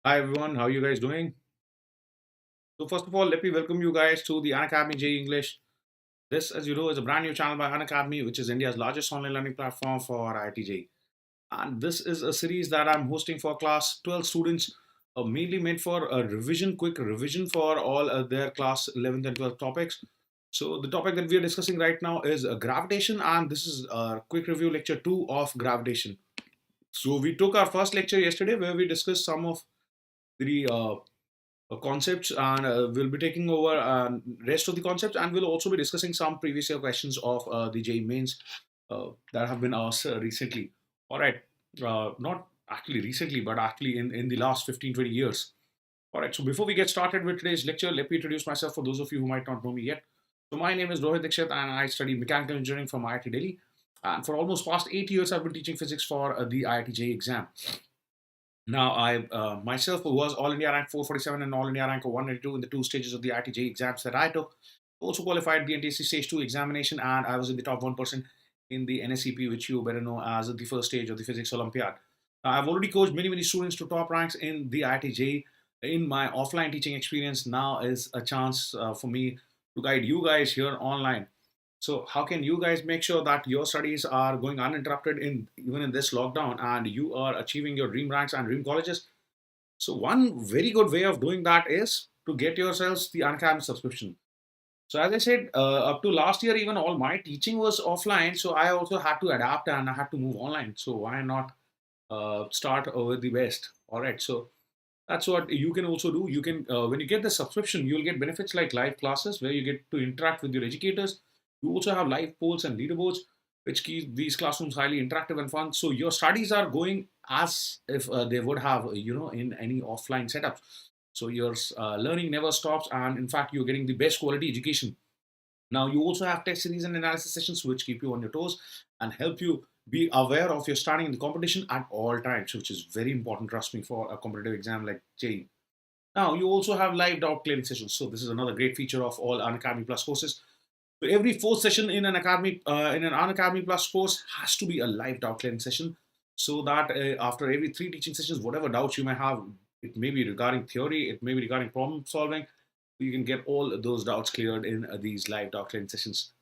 Hi everyone, how are you guys doing? So first of all, let me welcome you guys to the Unacademy JEE English. This, as you know, is a brand new channel by Unacademy, which is India's largest online learning platform for IIT JEE. And this is a series that I'm hosting for class 12 students, mainly meant for a revision, quick revision for all their class 11th and 12th topics. So the topic that we are discussing right now is gravitation, and this is a quick review lecture 2 of gravitation. So we took our first lecture yesterday where we discussed some of the concepts, and we'll be taking over rest of the concepts, and we'll also be discussing some previous year questions of the JEE Mains that have been asked recently. All right, not actually recently, but actually in the last 15-20 years. All right, so before we get started with today's lecture, let me introduce myself for those of you who might not know me yet. So my name is Rohit Dixit, and I study mechanical engineering from IIT Delhi. And for almost past 8 years, I've been teaching physics for the IIT JEE exam. Now, I myself was All India rank 447 and All India rank 182 in the two stages of the IIT exams that I took. Also qualified the NTSC Stage 2 examination, and I was in the top 1% in the NSEP, which you better know as the first stage of the Physics Olympiad. Now, I've already coached many students to top ranks in the IIT JEE. In my offline teaching experience, now is a chance for me to guide you guys here online. So how can you guys make sure that your studies are going uninterrupted in even in this lockdown and you are achieving your dream ranks and dream colleges? So one very good way of doing that is to get yourselves the Unacademy subscription. So as I said, up to last year, even all my teaching was offline. So I also had to adapt and I had to move online. So why not start with the best? All right. So that's what you can also do. You can, when you get the subscription, you'll get benefits like live classes where you get to interact with your educators. You also have live polls and leaderboards, which keep these classrooms highly interactive and fun. So your studies are going as if they would have, in any offline setup. So your learning never stops, and in fact, you're getting the best quality education. Now, you also have test series and analysis sessions which keep you on your toes and help you be aware of your standing in the competition at all times, which is very important, trust me, for a competitive exam like JEE. Now, you also have live doubt clearing sessions. So this is another great feature of all Unacademy Plus courses. So every fourth session in an Unacademy Plus course has to be a live doubt clearing session, so that after every three teaching sessions, whatever doubts you may have, it may be regarding theory, it may be regarding problem solving, you can get all those doubts cleared in these live doubt clearing sessions.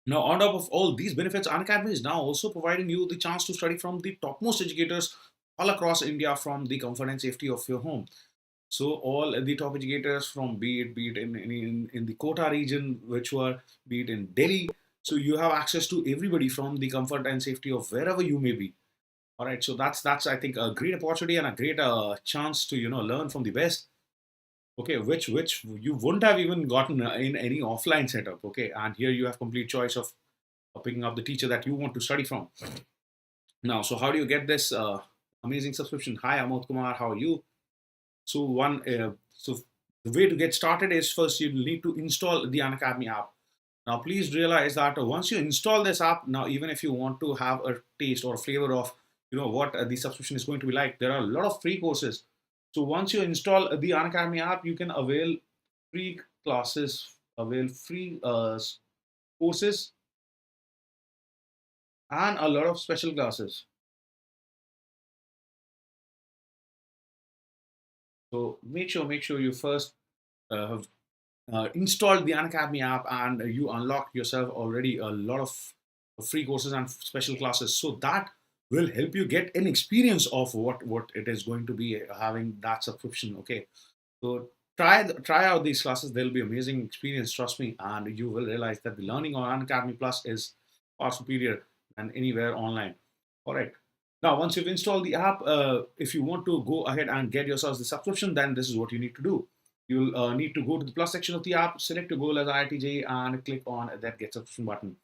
Now, on top of all these benefits, Unacademy is now also providing you the chance to study from the topmost educators all across India from the comfort and safety of your home. So all the top educators from be it in the Kota region, which were be it in Delhi. So you have access to everybody from the comfort and safety of wherever you may be. All right, so that's I think a great opportunity and a great chance to learn from the best. Okay, which you wouldn't have even gotten in any offline setup. Okay, and here you have complete choice of picking up the teacher that you want to study from. Now, so how do you get this amazing subscription? Hi, Amod Kumar. How are you? So the way to get started is first you need to install the Unacademy app. Now, please realize that once you install this app, now even if you want to have a taste or a flavor of what the subscription is going to be like, there are a lot of free courses. So once you install the Unacademy app, you can avail free classes, avail free courses, and a lot of special classes. So make sure you first have installed the Unacademy app and you unlock yourself already a lot of free courses and special classes. So that will help you get an experience of what it is going to be having that subscription. Okay, so try out these classes. They'll be amazing experience. Trust me, and you will realize that the learning on Unacademy Plus is far superior than anywhere online. All right. Now, once you've installed the app, if you want to go ahead and get yourselves the subscription, then this is what you need to do. You'll need to go to the plus section of the app, select your goal as IIT JEE, and click on that get subscription button.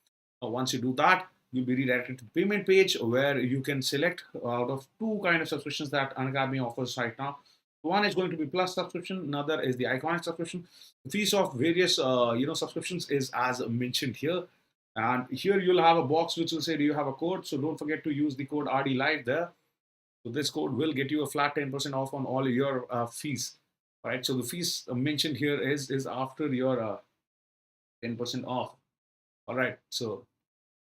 Once you do that, you'll be redirected to the payment page where you can select out of two kind of subscriptions that Unacademy offers right now. One is going to be plus subscription, another is the iconic subscription. The fees of various subscriptions is as mentioned here. And here you'll have a box which will say, do you have a code? So don't forget to use the code RD Live there. So this code will get you a flat 10% off on all your fees. All right. So the fees mentioned here is after your 10% off. All right. So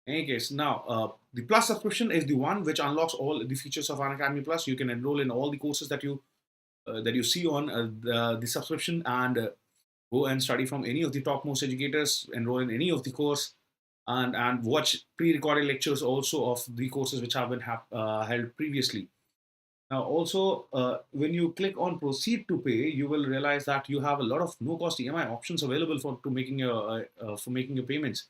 in any case, now the plus subscription is the one which unlocks all the features of Unacademy Plus. You can enroll in all the courses that you that you see on the subscription, and go and study from any of the topmost educators, enroll in any of the course, and watch pre-recorded lectures also of the courses which have been held previously. Now, also, when you click on proceed to pay, you will realize that you have a lot of no-cost EMI options available for making your payments.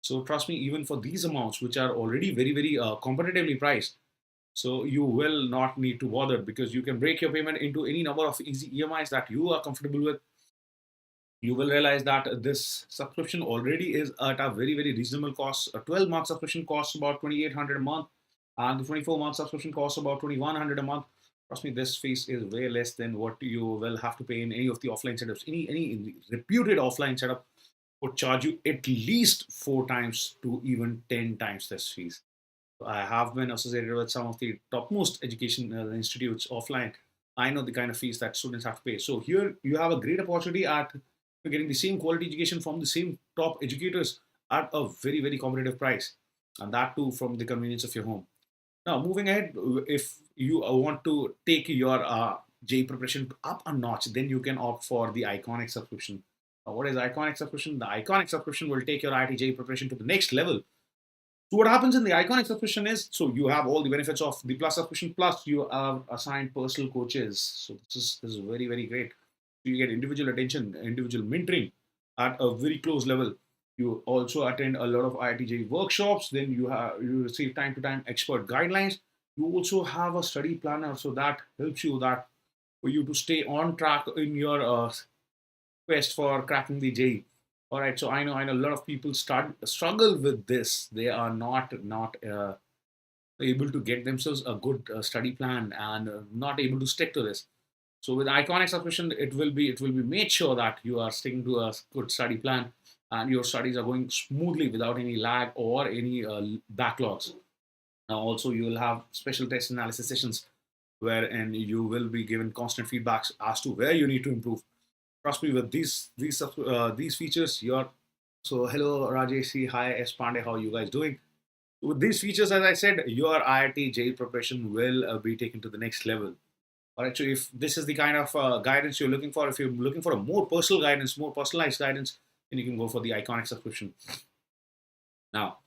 So trust me, even for these amounts, which are already very competitively priced, so you will not need to bother, because you can break your payment into any number of easy EMIs that you are comfortable with. You will realize that this subscription already is at a very reasonable cost. A 12-month subscription costs about 2,800 a month, and the 24-month subscription costs about 2,100 a month. Trust me, this fees is way less than what you will have to pay in any of the offline setups. Any reputed offline setup would charge you at least 4 times to even 10 times this fees. I have been associated with some of the topmost education institutes offline. I know the kind of fees that students have to pay. So here you have a great opportunity at getting the same quality education from the same top educators at a very competitive price, and that too from the convenience of your home. Now, moving ahead, if you want to take your JEE preparation up a notch, then you can opt for the Iconic subscription. What is Iconic subscription? The Iconic subscription will take your IIT JEE preparation to the next level. So what happens in the Iconic subscription is, so you have all the benefits of the Plus subscription, plus you are assigned personal coaches. So this is very great. You get individual attention, individual mentoring at a very close level. You also attend a lot of IIT JEE workshops. Then you receive time to time expert guidelines. You also have a study planner, so that helps you that for you to stay on track in your quest for cracking the JEE. All right, so I know a lot of people struggle with this. They are not able to get themselves a good study plan, and not able to stick to this. So with Iconic subscription, it will be made sure that you are sticking to a good study plan, and your studies are going smoothly without any lag or any backlogs. Now also you will have special test analysis sessions, wherein you will be given constant feedbacks as to where you need to improve. Trust me, with these features, you're so hello Rajesh, hi S Pandey, how are you guys doing? With these features, as I said, your IIT JEE preparation will be taken to the next level. All right, so if this is the kind of guidance you're looking for, if you're looking for a more personal guidance, more personalized guidance, then you can go for the Iconic subscription. Now,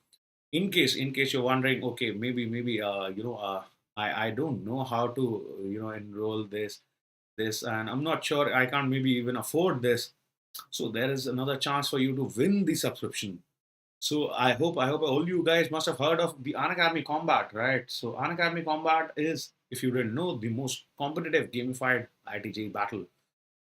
in case you're wondering, okay, maybe I don't know how to enroll this, and I'm not sure, I can't maybe even afford this. So there is another chance for you to win the subscription. So I hope all you guys must have heard of the Unacademy Combat, right? So Unacademy Combat is, if you didn't know, the most competitive gamified IIT JEE battle.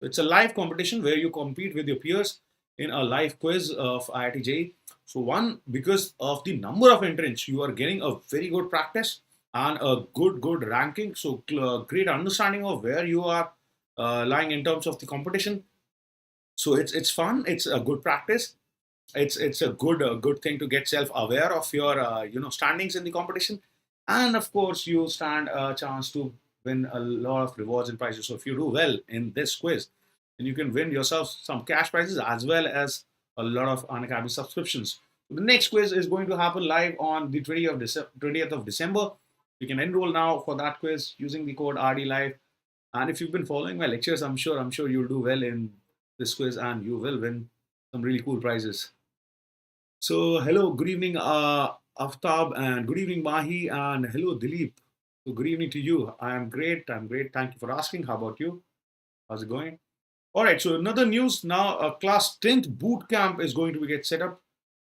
It's a live competition where you compete with your peers in a live quiz of IIT JEE. So one, because of the number of entrants, you are getting a very good practice and a good ranking. So great understanding of where you are lying in terms of the competition. So it's fun. It's a good practice. It's a good thing to get self aware of your standings in the competition, and of course you stand a chance to win a lot of rewards and prizes. So if you do well in this quiz, then you can win yourself some cash prizes as well as a lot of Unacademy subscriptions. The next quiz is going to happen live on the 20th of December. You can enroll now for that quiz using the code RD Live. And if you've been following my lectures, I'm sure you'll do well in this quiz and you will win some really cool prizes. So, hello, good evening, Aftab, and good evening, Mahi, and hello, Dilip. So, good evening to you. I'm great. I'm great. Thank you for asking. How about you? How's it going? All right. So, another news now: a class 10th boot camp is going to get set up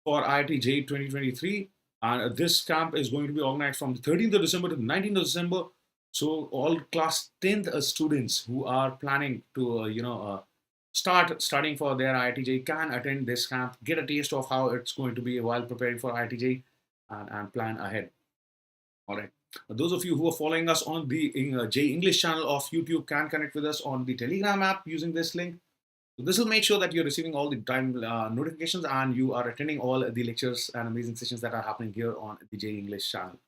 for IIT JEE 2023, and this camp is going to be organized from the 13th of December to the 19th of December. So, all class 10th students who are planning to, start studying for their IIT JEE can attend this camp, get a taste of how it's going to be while preparing for IIT JEE, and plan ahead. All right. Those of you who are following us on the JEE English channel of YouTube can connect with us on the Telegram app using this link. So this will make sure that you're receiving all the time notifications and you are attending all the lectures and amazing sessions that are happening here on the JEE English channel.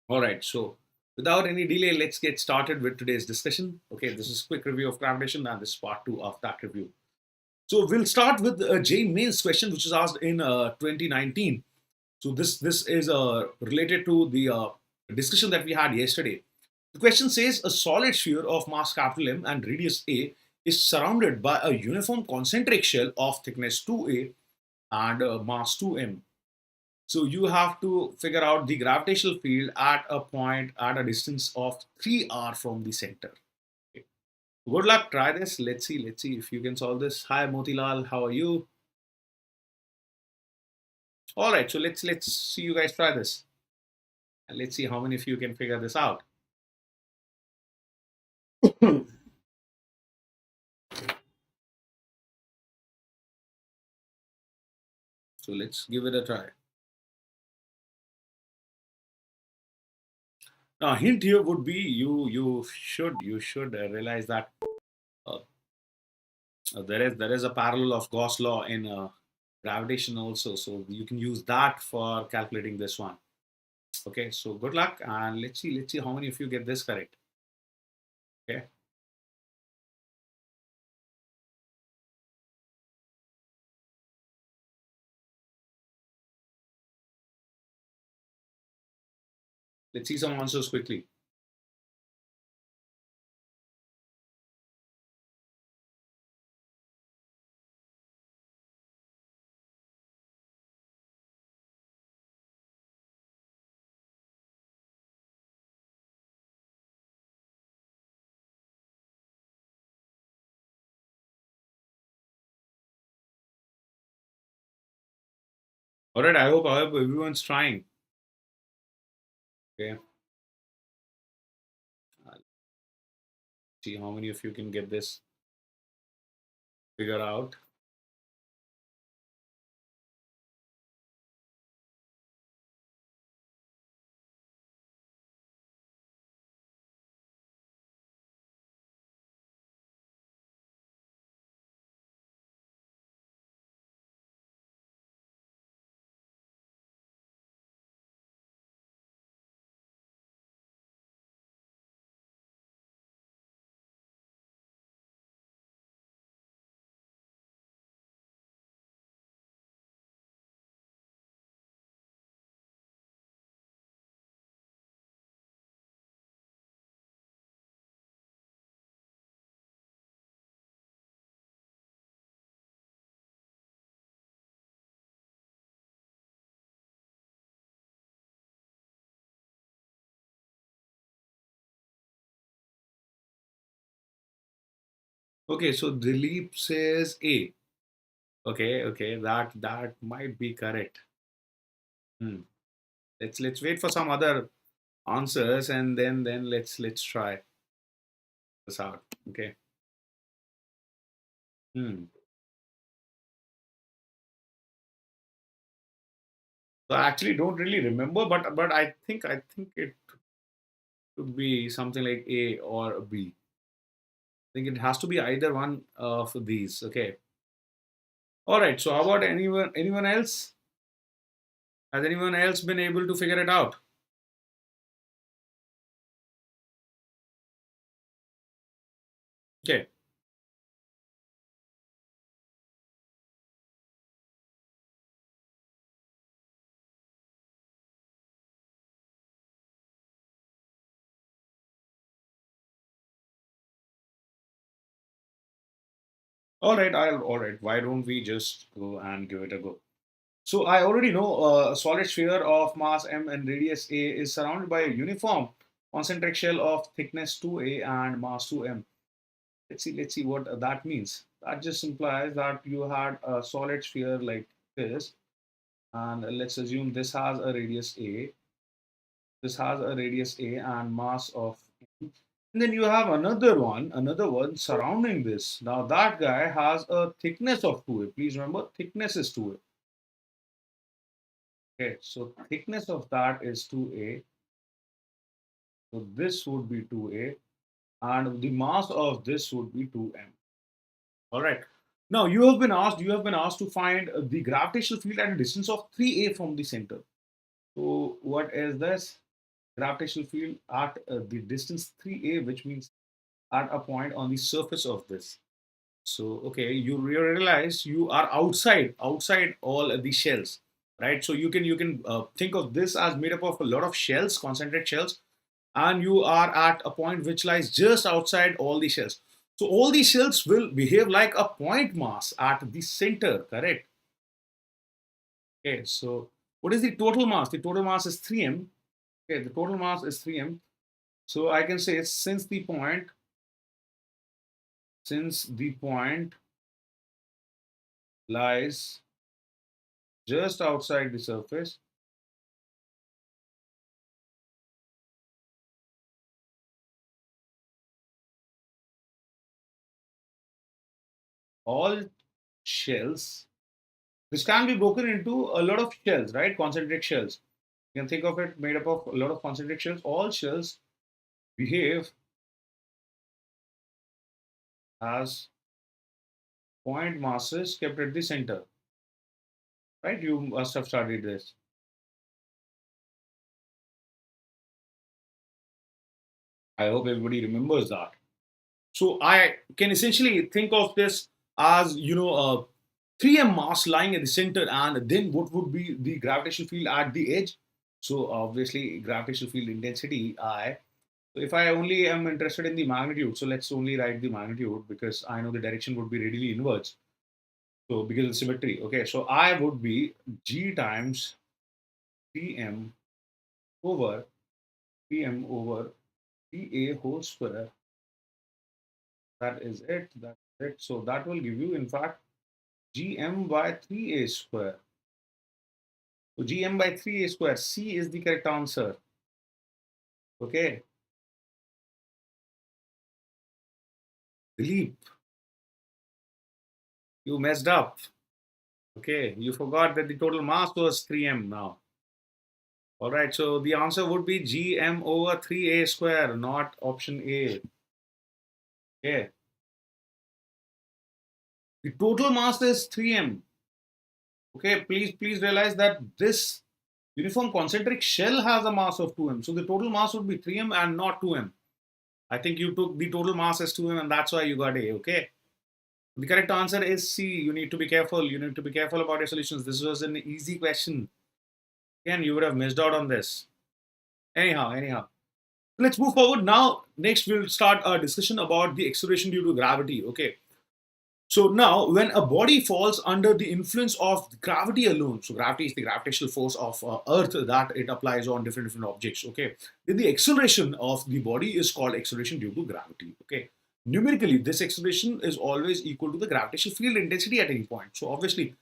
All right. So without any delay, let's get started with today's discussion. Okay, this is a quick review of gravitation and this is part 2 of that review. So we'll start with a JEE Mains question, which was asked in 2019. So this is related to the discussion that we had yesterday. The question says a solid sphere of mass capital M and radius A is surrounded by a uniform concentric shell of thickness 2A and mass 2m. So you have to figure out the gravitational field at a point at a distance of 3r from the center. Okay. Good luck. Try this. Let's see. Let's see if you can solve this. Hi Motilal, how are you? All right. So let's see you guys try this, and let's see how many of you can figure this out. So let's give it a try. Now, hint here would be you should realize that uh, there is a parallel of Gauss law in gravitation also, so you can use that for calculating this one. Okay, so good luck, and let's see how many of you get this correct. Okay, let's see some answers quickly. All right, I hope everyone's trying. Okay, see how many of you can get this figure out. Okay, so Dilip says A. Okay, okay, that might be correct. Hmm. Let's wait for some other answers, and then let's try this out. Okay. Hmm. So I actually don't really remember, but I think it could be something like A or B. I think it has to be either one of these. Okay. All right. So how about anyone else? Has anyone else been able to figure it out? Okay. All right. Why don't we just go and give it a go? So I already know a solid sphere of mass m and radius a is surrounded by a uniform concentric shell of thickness 2a and mass 2m. Let's see what that means. That just implies that you had a solid sphere like this, and let's assume this has a radius a, this has a radius a and mass of m. And then you have another one surrounding this. Now that guy has a thickness of 2a. Please remember, thickness is 2a. Okay, so thickness of that is 2a. So this would be 2a, and the mass of this would be 2m. All right. Now you have been asked to find the gravitational field at a distance of 3a from the center. So what is this? Gravitational field at the distance 3a, which means at a point on the surface of this. So okay, you realize you are outside all the shells, right? So you can think of this as made up of a lot of shells, concentric shells. and you are at a point which lies just outside all the shells. So all the shells will behave like a point mass at the center, correct? Okay, so what is the total mass? The total mass is 3m. Okay, the total mass is 3m. So I can say since the point lies just outside the surface, all shells, this can be broken into a lot of shells, right? Concentric shells. You can think of it made up of a lot of concentric shells. All shells behave as point masses kept at the center, right? You must have studied this. I hope everybody remembers that. So I can essentially think of this as, a 3m mass lying at the center, and then what would be the gravitational field at the edge? So obviously gravitational field intensity I. So if I only am interested in the magnitude, so let's only write the magnitude because I know the direction would be readily inwards. So because of symmetry, okay. So I would be G times 3m over 3m over 3a whole square. That is it. That's it. So that will give you, in fact, gm by 3a square. So gm by 3a square. C is the correct answer. Okay. Dilip, you messed up. Okay. You forgot that the total mass was 3m now. All right. So the answer would be gm over 3a square, not option A. Okay. The total mass is 3m. Okay. Please realize that this uniform concentric shell has a mass of 2m. So the total mass would be 3m and not 2m. I think you took the total mass as 2m and that's why you got A, okay? The correct answer is C. You need to be careful. You need to be careful about your solutions. This was an easy question. Again, you would have missed out on this. Anyhow. Let's move forward now. Next, we'll start our discussion about the acceleration due to gravity, okay? So now, when a body falls under the influence of gravity alone, so gravity is the gravitational force of Earth that it applies on different objects. Okay, then the acceleration of the body is called acceleration due to gravity. Okay, numerically, this acceleration is always equal to the gravitational field intensity at any point. So obviously,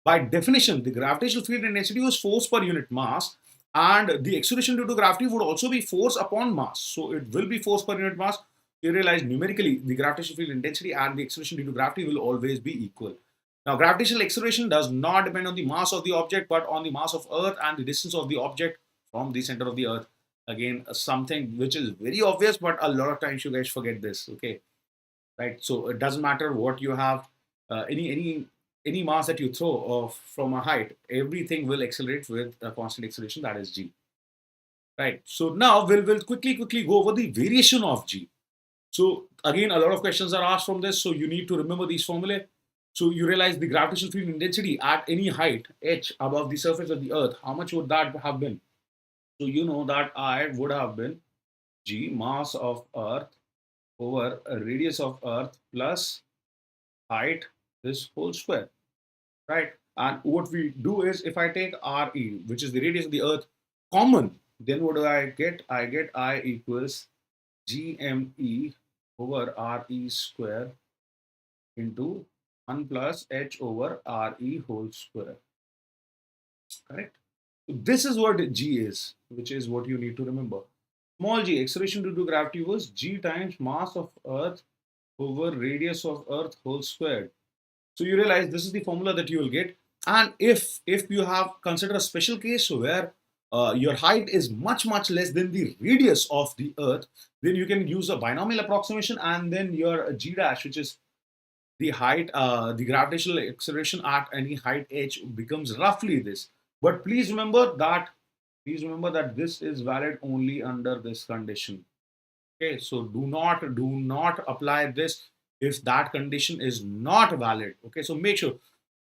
by definition, the gravitational field intensity was force per unit mass, and the acceleration due to gravity would also be force upon mass. So it will be force per unit mass. You realize numerically the gravitational field intensity and the acceleration due to gravity will always be equal. Now, gravitational acceleration does not depend on the mass of the object, but on the mass of Earth and the distance of the object from the center of the Earth. Again, something which is very obvious, but a lot of times you guys forget this. Okay, right? So it doesn't matter what you have, any mass that you throw off from a height, everything will accelerate with a constant acceleration, that is g. Right. So now we'll quickly go over the variation of g. So again, a lot of questions are asked from this, so you need to remember these formulae. So you realize the gravitational field intensity at any height h above the surface of the Earth, how much would that have been? So you know that I would have been g mass of Earth over a radius of Earth plus height this whole square, right? And what we do is, if I take RE, which is the radius of the Earth, common, then what do I get? I get I equals GME over RE square into 1 plus H over RE whole square. Correct? So this is what G is, which is what you need to remember. Small g, acceleration due to gravity, was G times mass of Earth over radius of Earth whole squared. So you realize this is the formula that you will get. And if you have considered a special case where your height is much less than the radius of the Earth, then you can use a binomial approximation, and then your g dash, which is the height, the gravitational acceleration at any height h, becomes roughly this. But please remember that this is valid only under this condition. Okay, so do not apply this if that condition is not valid. Okay, so make sure.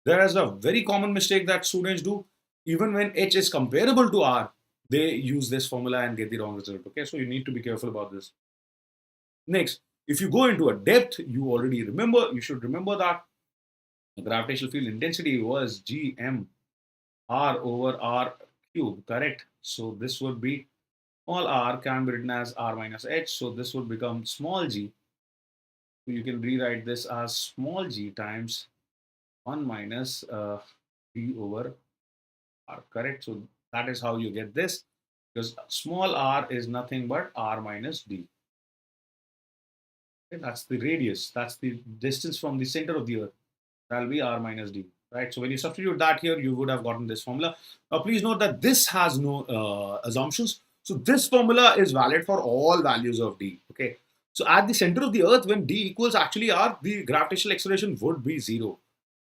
There is a very common mistake that students do. Even when h is comparable to r, they use this formula and get the wrong result. Okay, so you need to be careful about this. Next, if you go into a depth, you already remember, you should remember that the gravitational field intensity was gm r over r cube, correct? So this would be small r can be written as r minus h. So this would become small g. So you can rewrite this as small g times 1 minus d over r, correct? So that is how you get this, because small r is nothing but r minus d. Okay, that's the radius, that's the distance from the center of the earth. That'll be r minus d, right? So when you substitute that here, you would have gotten this formula. Now please note that this has no assumptions. So this formula is valid for all values of d, okay? So at the center of the earth, when d equals actually r, the gravitational acceleration would be 0.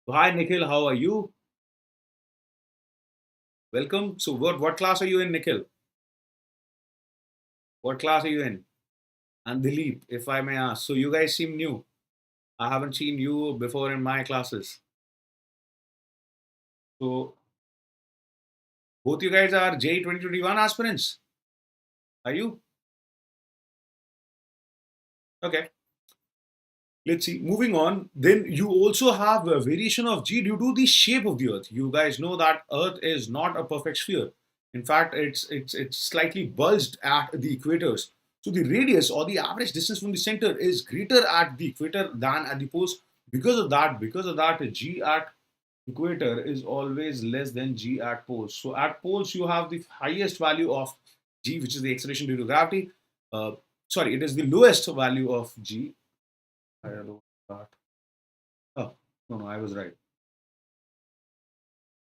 So hi Nikhil, how are you? Welcome. So what class are you in, Nikhil? What class are you in? And Dilip, if I may ask. So you guys seem new. I haven't seen you before in my classes. So both you guys are JEE 2021 aspirants. Are you? Okay. Let's see. Moving on. Then you also have a variation of G due to the shape of the Earth. You guys know that Earth is not a perfect sphere. In fact, it's slightly bulged at the equators. So the radius or the average distance from the center is greater at the equator than at the poles. Because of that, G at equator is always less than G at poles. So at poles, you have the highest value of G, which is the acceleration due to gravity. Sorry, it is the lowest value of G. I don't know that. Oh, no, I was right.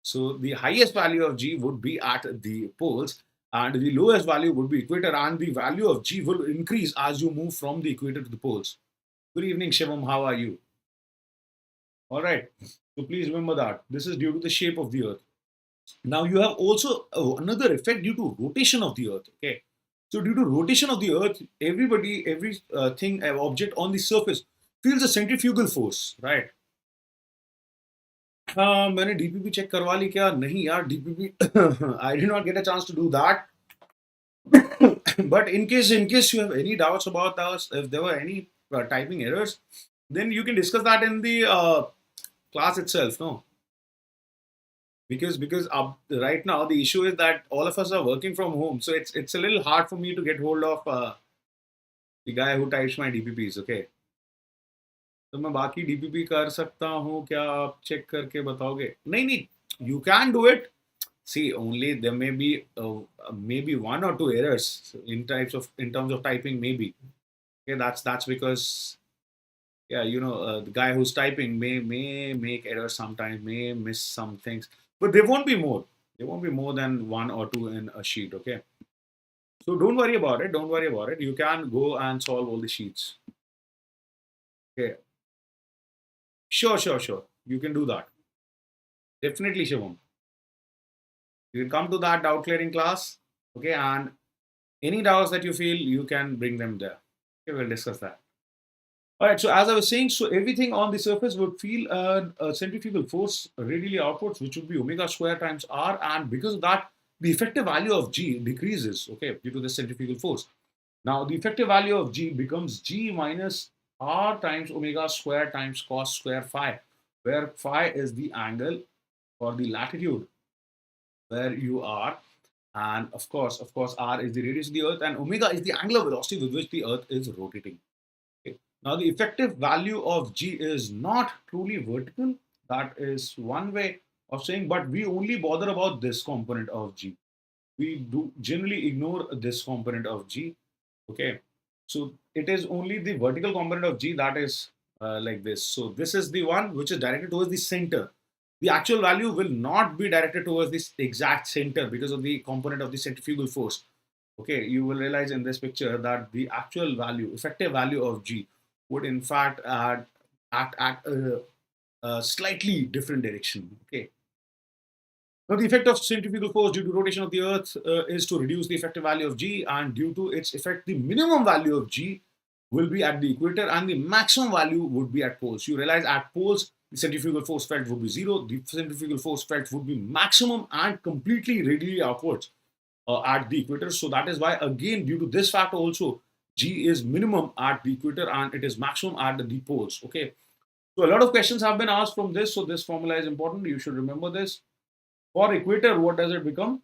So the highest value of G would be at the poles, and the lowest value would be equator, and the value of G will increase as you move from the equator to the poles. Good evening, Shivam. How are you? All right. So please remember that this is due to the shape of the Earth. Now you have also another effect due to rotation of the Earth. Okay. So due to rotation of the Earth, every thing, object on the surface feels a centrifugal force, right? हाँ मैंने DPP check करवा ली क्या नहीं यार DPP I did not get a chance to do that but in case you have any doubts about us, if there were any typing errors, then you can discuss that in the class itself, no? Because right now the issue is that all of us are working from home, so it's a little hard for me to get hold of the guy who types my dpps. Okay, तो मैं बाकी DPP कर सकता हूँ क्या? आप check करके बताओगे? नहीं नहीं, you can do it. See, only there may be maybe one or two errors in terms of typing, maybe. Okay, that's because yeah, the guy who's typing may make errors sometimes, may miss some things, but there won't be more. There won't be more than one or two in a sheet. Okay, so don't worry about it. Don't worry about it. You can go and solve all the sheets. Okay, sure. You can do that. Definitely, Shivam. You can come to that doubt clearing class. Okay, and any doubts that you feel, you can bring them there. Okay, we'll discuss that. All right, so as I was saying, so everything on the surface would feel a centrifugal force radially outwards, which would be omega square times r, and because of that, the effective value of G decreases, okay, due to the centrifugal force. Now, the effective value of G becomes G minus r times omega square times cos square phi, where phi is the angle or the latitude where you are, and of course, r is the radius of the Earth, and omega is the angular velocity with which the Earth is rotating. Okay. Now, the effective value of G is not truly vertical. That is one way of saying, but we only bother about this component of G. We do generally ignore this component of G. Okay. So it is only the vertical component of G that is like this. So this is the one which is directed towards the center. The actual value will not be directed towards this exact center because of the component of the centrifugal force. Okay, you will realize in this picture that the actual value, effective value of G would in fact act at a slightly different direction. Okay. Now, the effect of centrifugal force due to rotation of the Earth is to reduce the effective value of G, and due to its effect, the minimum value of G will be at the equator, and the maximum value would be at poles. You realize at poles, the centrifugal force felt would be 0. The centrifugal force felt would be maximum and completely radially outwards. at the equator. So that is why, again, due to this fact also, G is minimum at the equator and it is maximum at the poles. Okay. So a lot of questions have been asked from this. So this formula is important. You should remember this. For equator, what does it become?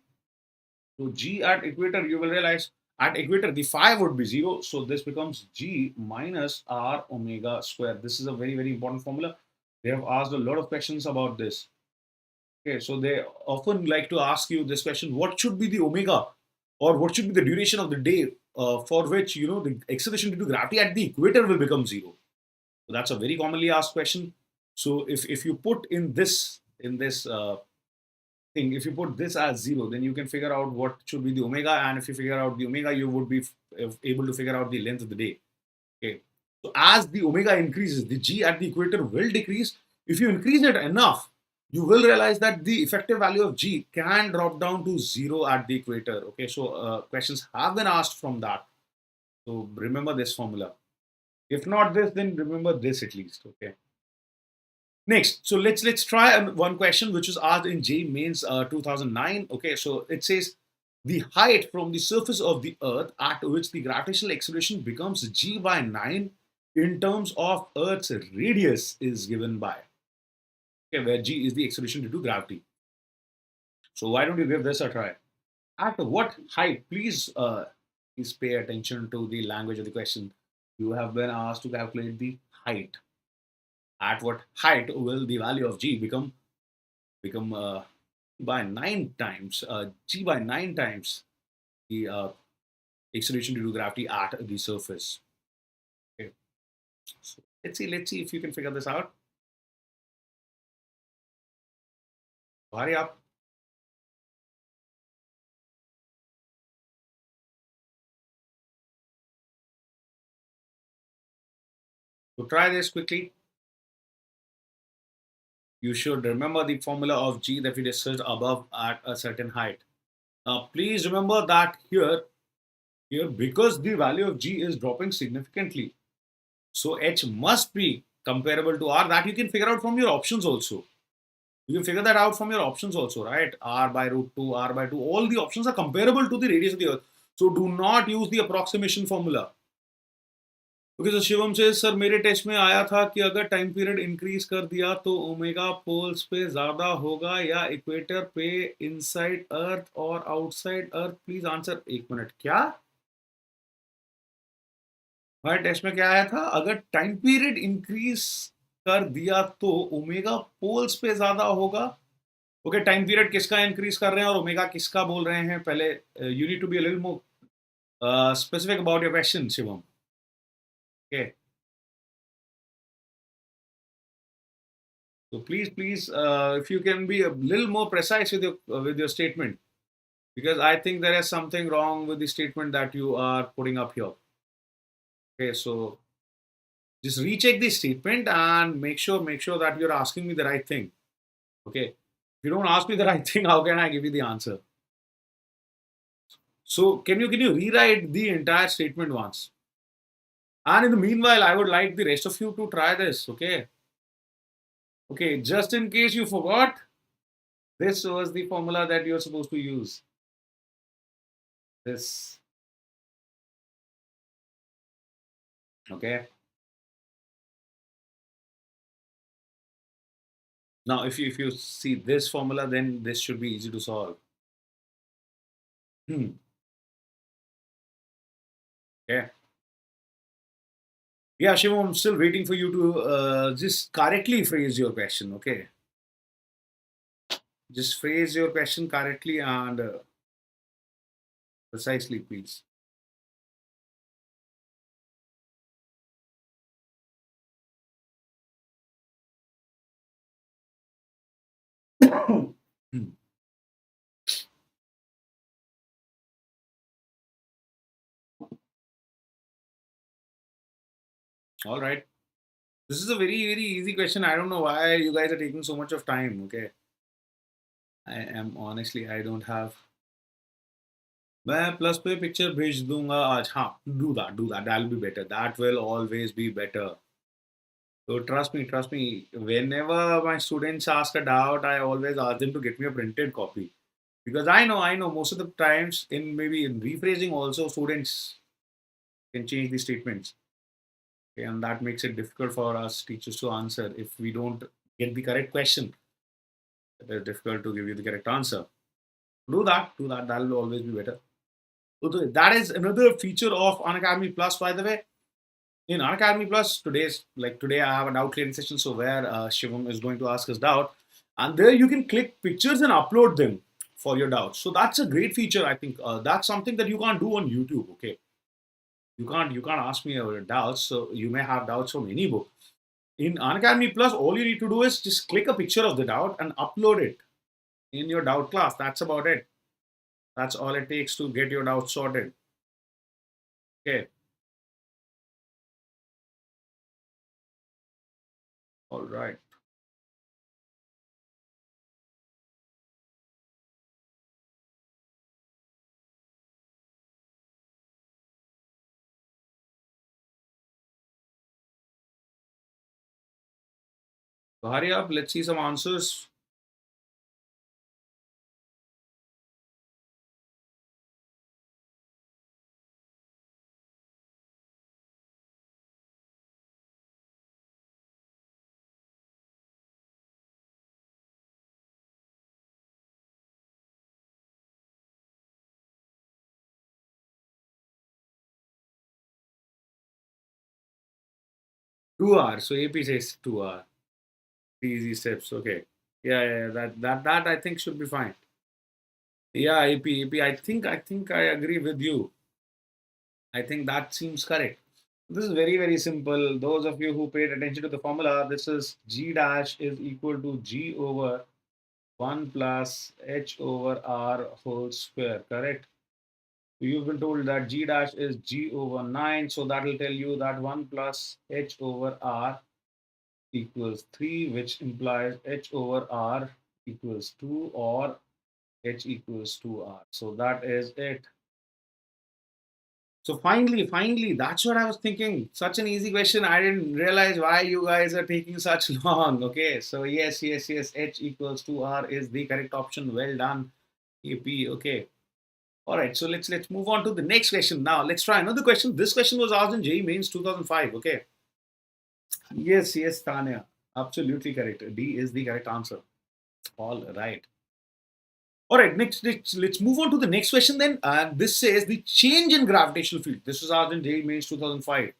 So G at equator, you will realize at equator, the phi would be 0. So this becomes G minus R omega square. This is a very, very important formula. They have asked a lot of questions about this. Okay, so they often like to ask you this question: what should be the omega, or what should be the duration of the day for which the acceleration due to gravity at the equator will become 0? So that's a very commonly asked question. So if you put in this thing, if you put this as 0, then you can figure out what should be the omega, and if you figure out the omega, you would be able to figure out the length of the day. Okay. So as the omega increases, the G at the equator will decrease. If you increase it enough, you will realize that the effective value of G can drop down to 0 at the equator. Okay, so questions have been asked from that. So remember this formula. If not this, then remember this at least. Okay. Next, so let's try one question which was asked in JEE Mains 2009. Okay, so it says the height from the surface of the Earth at which the gravitational acceleration becomes G by 9 in terms of Earth's radius is given by, okay, where G is the acceleration due to gravity. So why don't you give this a try? At what height? Please pay attention to the language of the question. You have been asked to calculate the height. At what height will the value of G become by 9 times G by 9 times the acceleration due to gravity at the surface? Okay, so let's see if you can figure this out. Hurry up. So try this quickly. You should remember the formula of G that we discussed above at a certain height. Now, please remember that here because the value of G is dropping significantly, so H must be comparable to R. That you can figure out from your options also. You can figure that out from your options also, right? R by root 2, R by 2. All the options are comparable to the radius of the Earth. So do not use the approximation formula. Okay, तो शिवम से sir मेरे test में आया था कि अगर time period increase कर दिया तो ओमेगा पोल्स पे ज्यादा होगा या इक्वेटर पे इनसाइड अर्थ और आउटसाइड अर्थ? Please answer. एक मिनट, क्या हमारे टेस्ट में क्या आया था? अगर टाइम पीरियड इंक्रीज कर दिया तो ओमेगा पोल्स पे ज्यादा होगा। ओके, टाइम पीरियड किसका इंक्रीज कर रहे हैं और ओमेगा किसका बोल रहे हैं? पहले you need to be a little more specific about your question, Shivam. Okay, so please, if you can be a little more precise with your statement, because I think there is something wrong with the statement that you are putting up here. Okay, so just recheck the statement and make sure that you're asking me the right thing. Okay, if you don't ask me the right thing, how can I give you the answer? So can you rewrite the entire statement once? And in the meanwhile, I would like the rest of you to try this. Okay. Okay, just in case you forgot, this was the formula that you're supposed to use. This. Okay. Now, if you see this formula, then this should be easy to solve. Okay. Yeah, Shivam, I'm still waiting for you to just correctly phrase your question. Okay. Just phrase your question correctly and precisely, please. All right. This is a very, very easy question. I don't know why you guys are taking so much of time. Okay. I am honestly, I don't have. मैं plus पे picture भेज दूंगा आज। हाँ, do that, that'll be better. That will always be better. So trust me. Whenever my students ask a doubt, I always ask them to get me a printed copy. Because I know most of the times in maybe in rephrasing also students can change the statements. Okay, and that makes it difficult for us teachers to answer. If we don't get the correct question, it is difficult to give you the correct answer. Do that. That will always be better. So that is another feature of Unacademy Plus, by the way. In Unacademy Plus, today I have a doubt clearing session, so where Shivam is going to ask us doubt, and there you can click pictures and upload them for your doubts. So that's a great feature. I think that's something that you can't do on YouTube. Okay, you can't ask me your doubts. So you may have doubts from any book. In Unacademy Plus, all you need to do is just click a picture of the doubt and upload it in your doubt class. That's about it. That's all it takes to get your doubts sorted. Okay, all right. So hurry up. Let's see some answers. 2 hours. So AP says 2 hours. Easy steps. Okay. Yeah. That I think should be fine. Yeah, AP. I think I agree with you. I think that seems correct. This is very, very simple. Those of you who paid attention to the formula, this is G dash is equal to G over 1 plus H over R whole square, correct? You've been told that G dash is G over 9, so that will tell you that 1 plus H over R equals 3, which implies H over R equals 2 or H equals 2R. So that is it. So finally, that's what I was thinking. Such an easy question. I didn't realize why you guys are taking such long. Okay, so yes. H equals 2R is the correct option. Well done, AP. Okay. All right. So let's move on to the next question. Now let's try another question. This question was asked in JEE Mains 2005. Okay. Yes, Tanya. Absolutely correct. D is the correct answer. All right. All right, next, let's move on to the next question then. And this says the change in gravitational field. This was asked in JEE Mains 2005.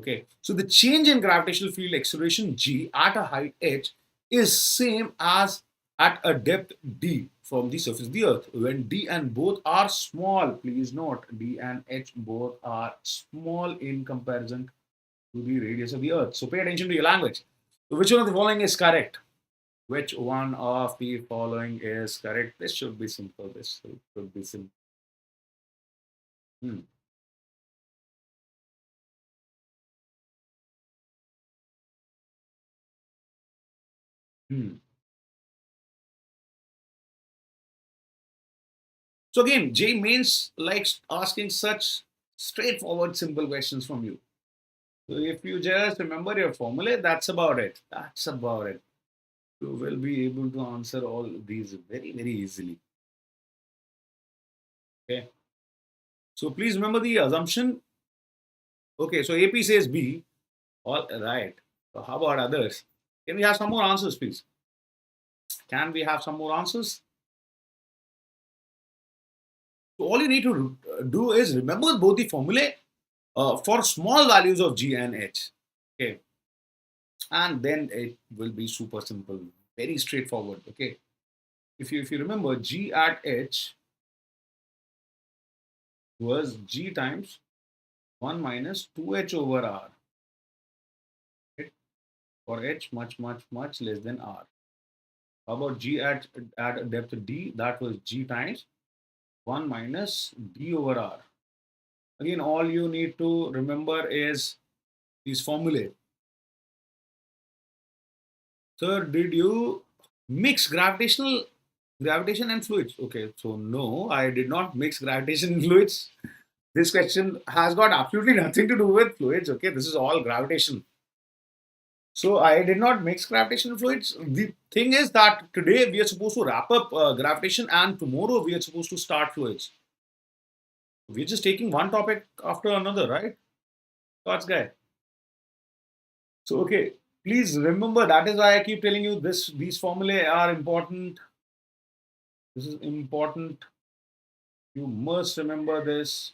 Okay, so the change in gravitational field acceleration g at a height h is same as at a depth d from the surface of the earth when d and both are small. Please note d and h both are small in comparison to the radius of the earth. So pay attention to your language. So which one of the following is correct? Which one of the following is correct? This should be simple. This should be simple. Hmm. Hmm. So again, J Mains likes asking such straightforward, simple questions from you. So if you just remember your formula, that's about it. That's about it. You will be able to answer all these very, very easily. Okay. So please remember the assumption. Okay, so AP says B. All right. So how about others? Can we have some more answers, please? Can we have some more answers? So all you need to do is remember both the formulae for small values of G and H. Okay. And then it will be super simple, very straightforward. Okay. If you remember, G at H was G times 1 minus 2H over R. Right? For H much less than R. How about G at depth D? That was G times 1 minus D over R. Again, all you need to remember is these formulae. Sir, did you mix gravitation and fluids? Okay, so no, I did not mix gravitation and fluids. This question has got absolutely nothing to do with fluids. Okay, this is all gravitation. So I did not mix gravitational fluids. The thing is that today we are supposed to wrap up gravitation, and tomorrow we are supposed to start fluids. We're just taking one topic after another, right? Thoughts, guy. So okay, please remember, that is why I keep telling you this. These formulae are important. This is important. You must remember this.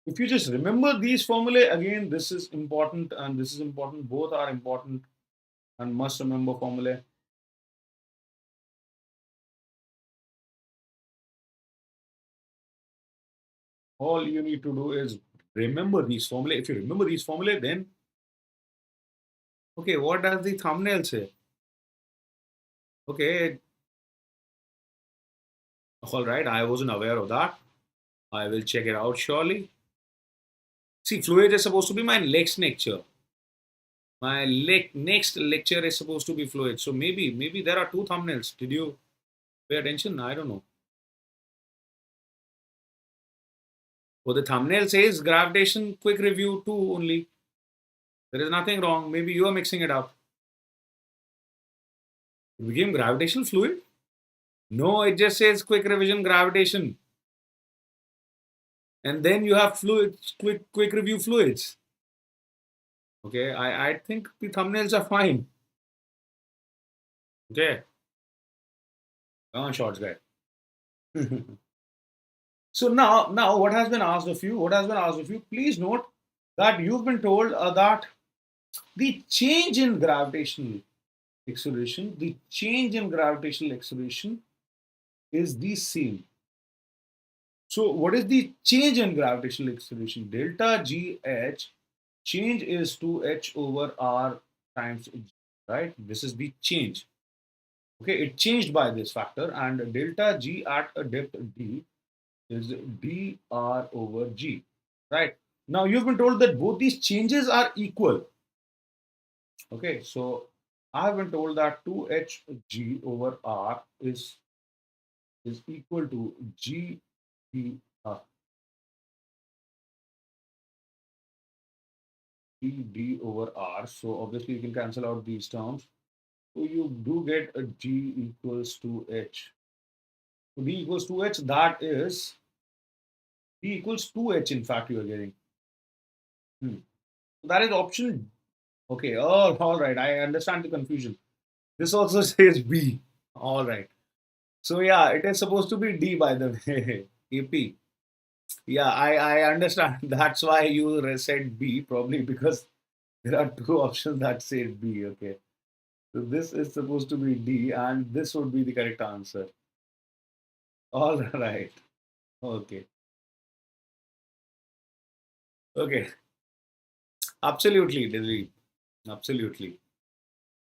If you just remember these formulae again, this is important and this is important. Both are important and must remember formulae. All you need to do is remember these formulae. If you remember these formulae, then okay, what does the thumbnail say? Okay, all right, I wasn't aware of that. I will check it out surely. See, fluid is supposed to be my next lecture. My next lecture is supposed to be fluid. So maybe there are two thumbnails. Did you pay attention? I don't know. Well, the thumbnail says gravitation quick review 2 only. There is nothing wrong. Maybe you are mixing it up. It became gravitational fluid? No, it just says quick revision gravitation. And then you have fluids, quick review fluids. Okay, I think the thumbnails are fine. Okay, come on, shorts guy. So now what has been asked of you? What has been asked of you? Please note that you've been told that the change in gravitational acceleration, the change in gravitational acceleration is the same. So what is the change in gravitational acceleration? Delta GH change is 2h over r times g, right? This is the change. Okay, it changed by this factor, and delta g at a depth d is dr over g, right? Now you've been told that both these changes are equal. Okay, so I have been told that 2hg over r is equal to g d d over r. So obviously you can cancel out these terms. So you do get a g equals to h. So d equals to h. That is d equals 2h. In fact, you are getting. So that is option. Okay. Oh, all right. I understand the confusion. This also says B. All right. So yeah, it is supposed to be D, by the way. AP. Yeah, I understand. That's why you said B, probably because there are two options that say B. Okay. So this is supposed to be D, and this would be the correct answer. All right. Okay. Okay. Absolutely, Dizzy. Absolutely.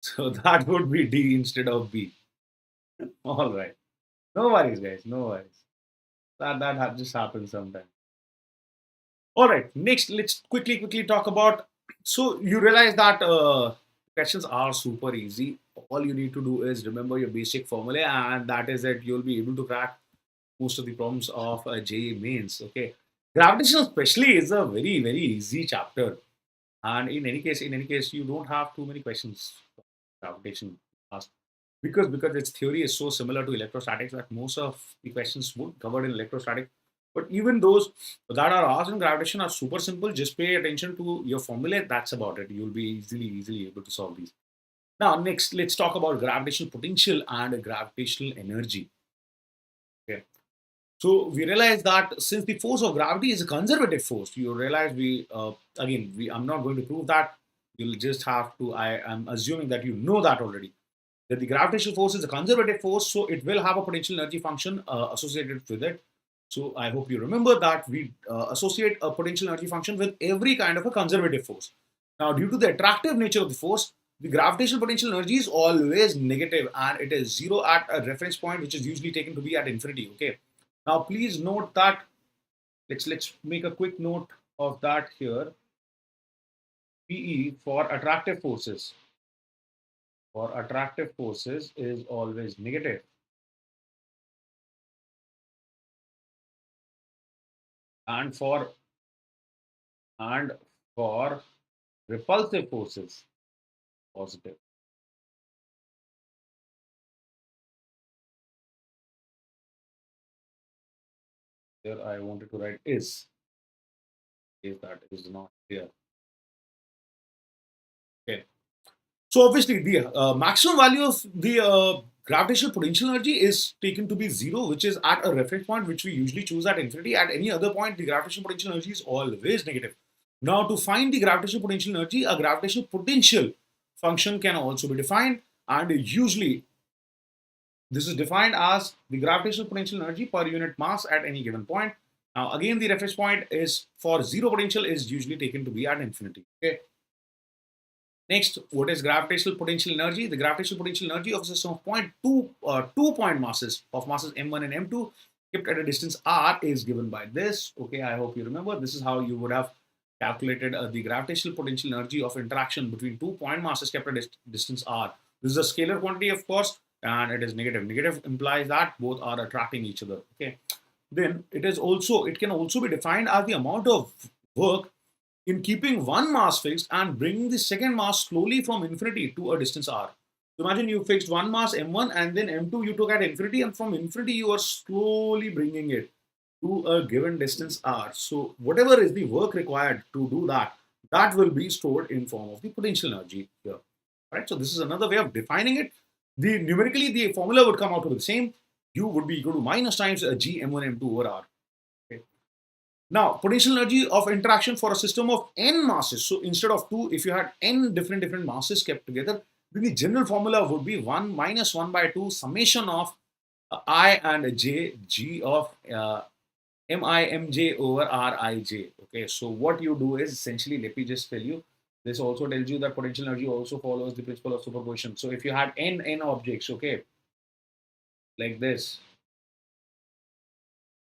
So that would be D instead of B. All right. No worries, guys. No worries. Just happens sometimes. All right. Next, let's quickly talk about. So you realize that questions are super easy. All you need to do is remember your basic formula, and that is it. You'll be able to crack most of the problems of JEE Mains. Okay. Gravitation especially is a very easy chapter, and in any case, you don't have too many questions. Gravitation asked because its theory is so similar to electrostatics that most of the questions would covered in electrostatic. But even those that are asked in gravitation are super simple. Just pay attention to your formula. That's about it. You'll be easily able to solve these. Now, next, let's talk about gravitational potential and gravitational energy. Okay. So we realize that since the force of gravity is a conservative force, you realize I'm not going to prove that. You'll just have to. I am assuming that you know that already, that the gravitational force is a conservative force, so it will have a potential energy function associated with it. So I hope you remember that we associate a potential energy function with every kind of a conservative force. Now, due to the attractive nature of the force, the gravitational potential energy is always negative, and it is zero at a reference point, which is usually taken to be at infinity. Okay. Now, please note that let's make a quick note of that here. PE for attractive forces is always negative, and for repulsive forces, positive. Here I wanted to write is that is not here. Okay. So obviously the maximum value of the gravitational potential energy is taken to be zero, which is at a reference point, which we usually choose at infinity. At any other point, the gravitational potential energy is always negative. Now, to find the gravitational potential energy, a gravitational potential function can also be defined, and usually this is defined as the gravitational potential energy per unit mass at any given point. Now, again, the reference point is for zero potential is usually taken to be at infinity. Okay. Next, what is gravitational potential energy? The gravitational potential energy of a system of 2 point masses of masses m1 and m2 kept at a distance r is given by this. Okay, I hope you remember. This is how you would have calculated the gravitational potential energy of interaction between 2 point masses kept at a distance r. This is a scalar quantity, of course, and it is negative. Negative implies that both are attracting each other. Okay, then it can also be defined as the amount of work in keeping one mass fixed and bringing the second mass slowly from infinity to a distance r. So imagine you fixed one mass m1 and then m2 you took at infinity, and from infinity you are slowly bringing it to a given distance r. So whatever is the work required to do that, that will be stored in form of the potential energy here. Right? So this is another way of defining it. The numerically the formula would come out to be the same. U would be equal to minus times g m1 m2 over r. Okay. Now, potential energy of interaction for a system of n masses. So instead of two, if you had n different masses kept together, then the general formula would be 1 minus 1 by 2 summation of I and j g of mi mj over rij. Okay, so what you do is essentially, let me just tell you, this also tells you that potential energy also follows the principle of superposition. So if you had n objects, okay, like this.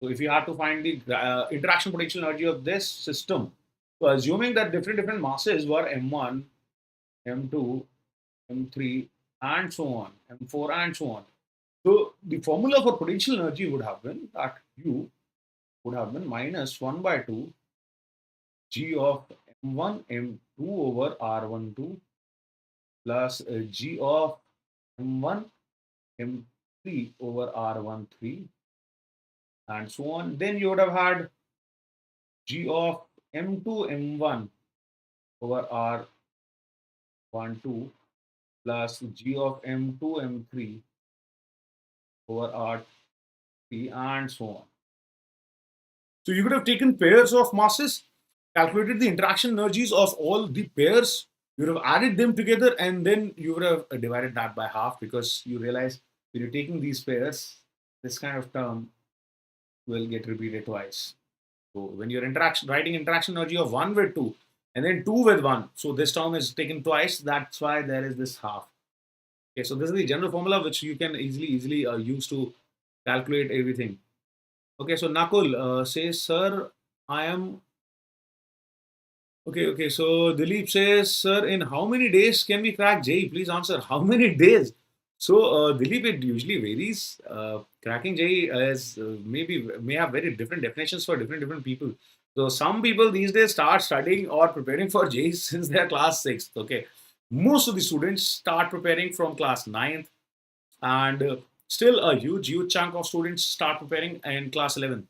So if you have to find the interaction potential energy of this system, so assuming that different masses were m1, m2, m3, and so on, m4, and so on. So the formula for potential energy would have been that U would have been minus 1 by 2 G of m1, m2 over r12 plus G of m1, m3 over r13 and so on. Then you would have had G of m2, m1 over r12 plus G of m2, m3 over r3 and so on. So you could have taken pairs of masses, calculated the interaction energies of all the pairs, you would have added them together, and then you would have divided that by half, because you realize when you're taking these pairs, this kind of term will get repeated twice. So when you're writing interaction energy of 1 with 2 and then 2 with 1, so this term is taken twice, that's why there is this half. Okay, so this is the general formula which you can easily use to calculate everything. Okay, so Nakul says, sir, I am okay. So Dilip says, sir, in how many days can we crack JEE? Please answer. How many days? So Dilip, it usually varies. Cracking JEE is maybe may have very different definitions for different people. So some people these days start studying or preparing for JEE since they're class 6th. Okay, most of the students start preparing from class 9th, and still a huge chunk of students start preparing in class 11th.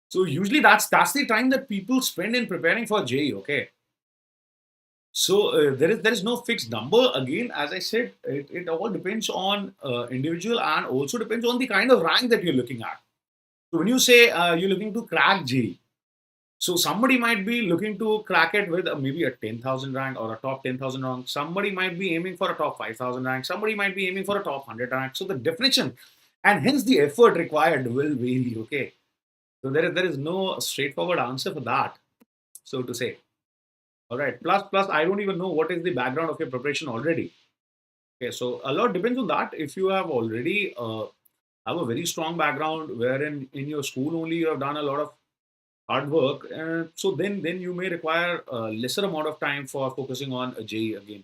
So usually that's the time that people spend in preparing for JEE. Okay, so there is no fixed number. Again, as I said, it all depends on individual, and also depends on the kind of rank that you're looking at. So when you say you're looking to crack JEE, so somebody might be looking to crack it with maybe a 10,000 rank or a top 10,000 rank. Somebody might be aiming for a top 5,000 rank. Somebody might be aiming for a top 100 rank. So the definition and hence the effort required will vary. Okay, so there is no straightforward answer for that, so to say. All right. Plus, I don't even know what is the background of your preparation already. Okay, so a lot depends on that. If you have already have a very strong background, wherein in your school only you have done a lot of hard work, so then you may require a lesser amount of time for focusing on a JEE again.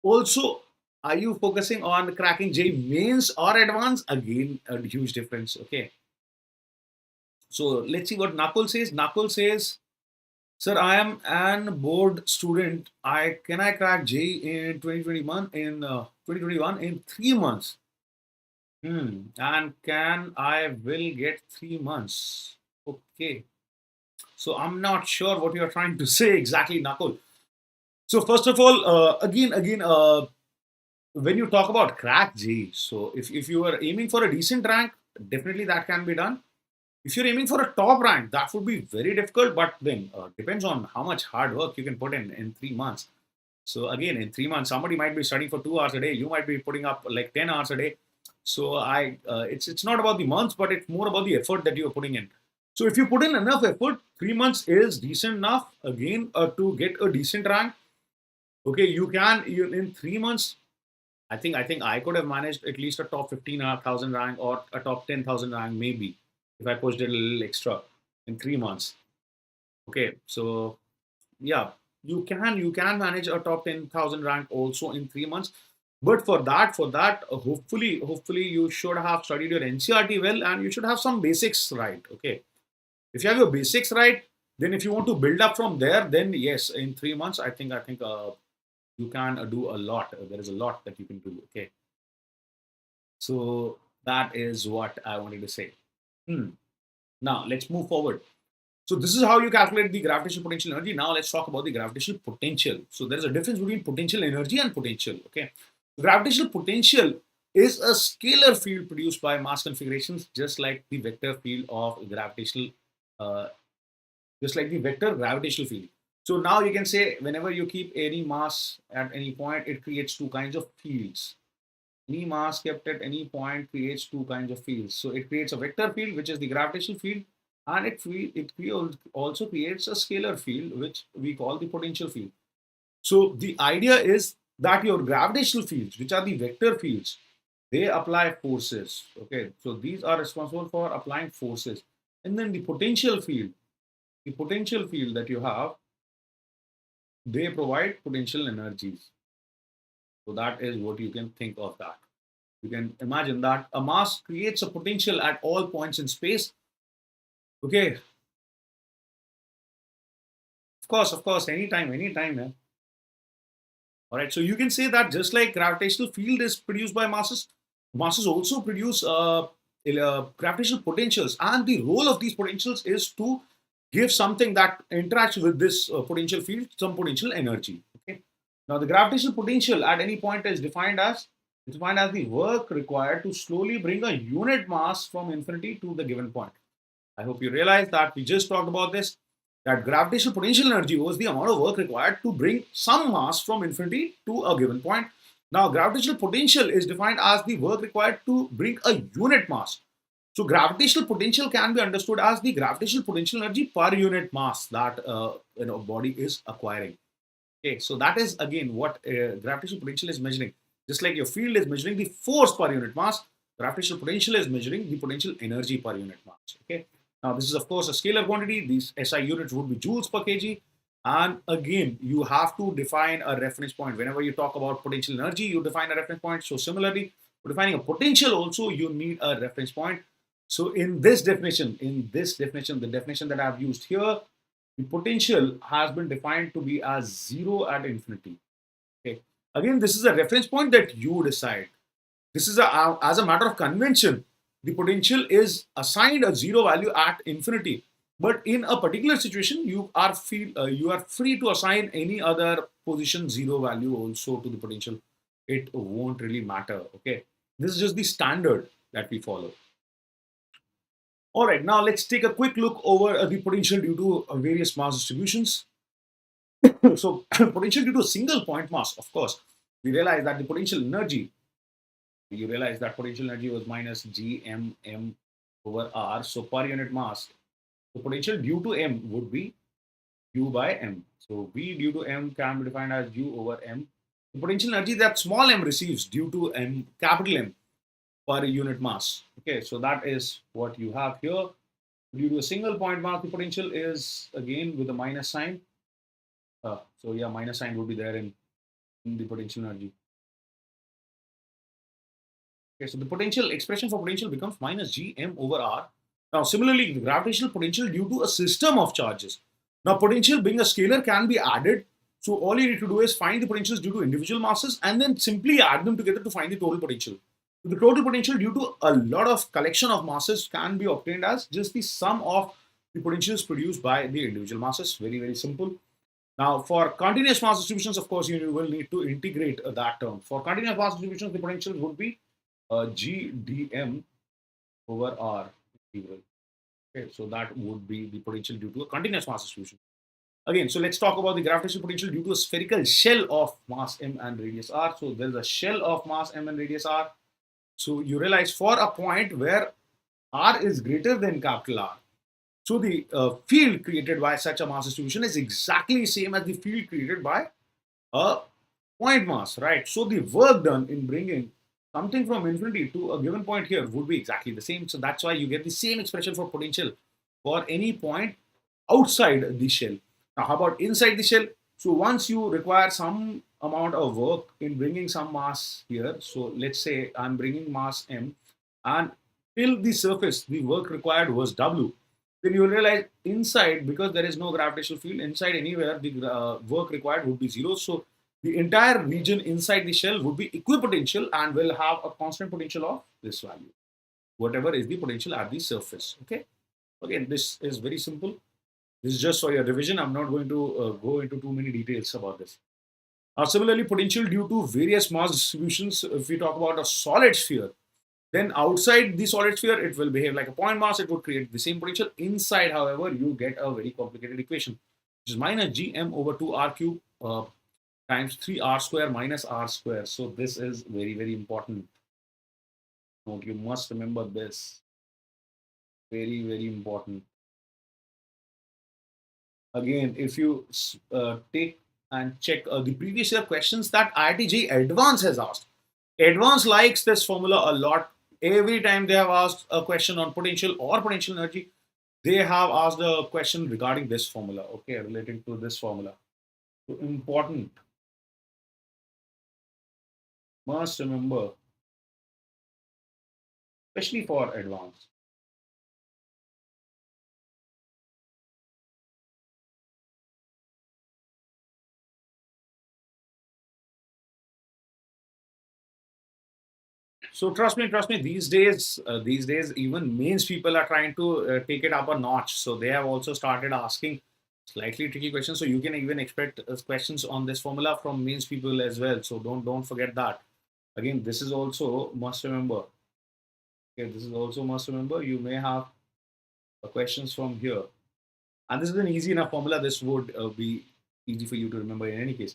Also, are you focusing on cracking JEE mains or advanced? Again, a huge difference. Okay. So let's see what Nakul says. Nakul says, Sir, I am an board student. I crack JEE in 2021 in 3 months. And can I will get 3 months? Okay. So I'm not sure what you're trying to say exactly, Nakul. So first of all, again, when you talk about crack JEE, so if you are aiming for a decent rank, definitely that can be done. If you're aiming for a top rank, that would be very difficult, but then depends on how much hard work you can put in 3 months. So again, in 3 months, somebody might be studying for 2 hours a day. You might be putting up like 10 hours a day. So it's not about the months, but it's more about the effort that you are putting in. So if you put in enough effort, 3 months is decent enough again to get a decent rank. Okay, you in 3 months. I think I could have managed at least a top 15,000 rank or a top 10,000 rank maybe if I pushed it a little extra in 3 months. Okay, so yeah, you can manage a top 10,000 rank also in 3 months. But for that, hopefully you should have studied your NCRT well and you should have some basics right. Okay, if you have your basics right, then if you want to build up from there, then yes, in 3 months, I think you can do a lot. There is a lot that you can do. Okay, so that is what I wanted to say. Hmm. Now let's move forward. So this is how you calculate the gravitational potential energy. Now let's talk about the gravitational potential. So there is a difference between potential energy and potential. Okay, gravitational potential is a scalar field produced by mass configurations, just like the vector field of gravitational, uh, just like the vector gravitational field. So now you can say whenever you keep any mass at any point, it creates two kinds of fields. Any mass kept at any point creates two kinds of fields. So it creates a vector field, which is the gravitational field, and also creates a scalar field, which we call the potential field. So the idea is that your gravitational fields, which are the vector fields, they apply forces. Okay, so these are responsible for applying forces, and then the potential field that you have, they provide potential energies. So that is what you can think of that. You can imagine that a mass creates a potential at all points in space. Okay, of course, anytime, man. All right, so you can say that just like gravitational field is produced by masses, masses also produce gravitational potentials, and the role of these potentials is to give something that interacts with this potential field some potential energy. Okay, now the gravitational potential at any point is defined as the work required to slowly bring a unit mass from infinity to the given point. I hope you realize that we just talked about this, that gravitational potential energy was the amount of work required to bring some mass from infinity to a given point. Now, gravitational potential is defined as the work required to bring a unit mass. So, gravitational potential can be understood as the gravitational potential energy per unit mass that body is acquiring. Okay, so that is again what gravitational potential is measuring. Just like your field is measuring the force per unit mass, gravitational potential is measuring the potential energy per unit mass. Okay. Now this is of course a scalar quantity. These SI units would be joules per kg. And again, you have to define a reference point. Whenever you talk about potential energy, you define a reference point. So similarly, for defining a potential also, you need a reference point. So in this definition, the definition that I've used here, the potential has been defined to be as zero at infinity. Okay. Again, this is a reference point that you decide. This is as a matter of convention. The potential is assigned a zero value at infinity. But in a particular situation, you are free to assign any other position zero value also to the potential. It won't really matter. Okay. This is just the standard that we follow. All right, now let's take a quick look over the potential due to various mass distributions. So, potential due to a single point mass, of course, we realize that the potential energy, you realize that potential energy was minus GMM over R. So, per unit mass, the potential due to M would be U by M. So, V due to M can be defined as U over M. The potential energy that small m receives due to M, capital M, per unit mass. Okay, so that is what you have here. Due to a single point mass, the potential is again with a minus sign. So yeah, minus sign would be there in the potential energy. Okay, so the potential expression for potential becomes minus Gm over R. Now, similarly, the gravitational potential due to a system of charges. Now, potential being a scalar can be added. So all you need to do is find the potentials due to individual masses and then simply add them together to find the total potential. The total potential due to a lot of collection of masses can be obtained as just the sum of the potentials produced by the individual masses. Very, very simple. Now, for continuous mass distributions, of course, you will need to integrate that term. For continuous mass distributions, the potential would be GdM over R integral. Okay, so that would be the potential due to a continuous mass distribution. Again, so let's talk about the gravitational potential due to a spherical shell of mass m and radius r. So there's a shell of mass m and radius r. So you realize for a point where r is greater than capital R, so the field created by such a mass distribution is exactly the same as the field created by a point mass, right? So the work done in bringing something from infinity to a given point here would be exactly the same. So that's why you get the same expression for potential for any point outside the shell. Now, how about inside the shell? So once you require some amount of work in bringing some mass here, so let's say I'm bringing mass m, and till the surface, the work required was W. Then you will realize inside, because there is no gravitational field, inside anywhere, the work required would be zero. So the entire region inside the shell would be equipotential and will have a constant potential of this value, whatever is the potential at the surface. Okay. Again, this is very simple. This is just for your revision. I'm not going to go into too many details about this. Similarly, potential due to various mass distributions, if we talk about a solid sphere, then outside the solid sphere, it will behave like a point mass. It would create the same potential. Inside, however, you get a very complicated equation, which is minus gm over 2r cube times 3r square minus r square. So this is very, very important. Note, you must remember this. Very, very important. Again, if you take and check the previous year questions that IIT JEE Advanced has asked, Advanced likes this formula a lot. Every time they have asked a question on potential or potential energy, they have asked a question regarding this formula, okay, relating to this formula. So important. Must remember, especially for advanced. So trust me. These days, even mains people are trying to take it up a notch. So they have also started asking slightly tricky questions. So you can even expect questions on this formula from mains people as well. So don't forget that. Again, this is also must remember. Okay, this is also must remember. You may have questions from here, and this is an easy enough formula. This would be easy for you to remember in any case.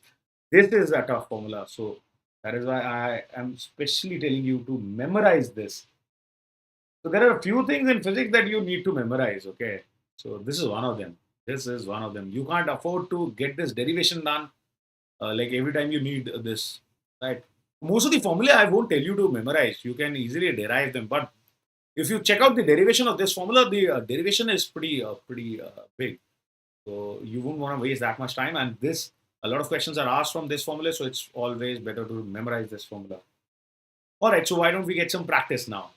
This is a tough formula, so that is why I am specially telling you to memorize this. So there are a few things in physics that you need to memorize. Okay, so this is one of them. This is one of them. You can't afford to get this derivation done like every time you need this, right? Most of the formula I won't tell you to memorize. You can easily derive them, but if you check out the derivation of this formula, the derivation is pretty big. So you won't want to waste that much time. And this, a lot of questions are asked from this formula, so it's always better to memorize this formula. All right, so why don't we get some practice now?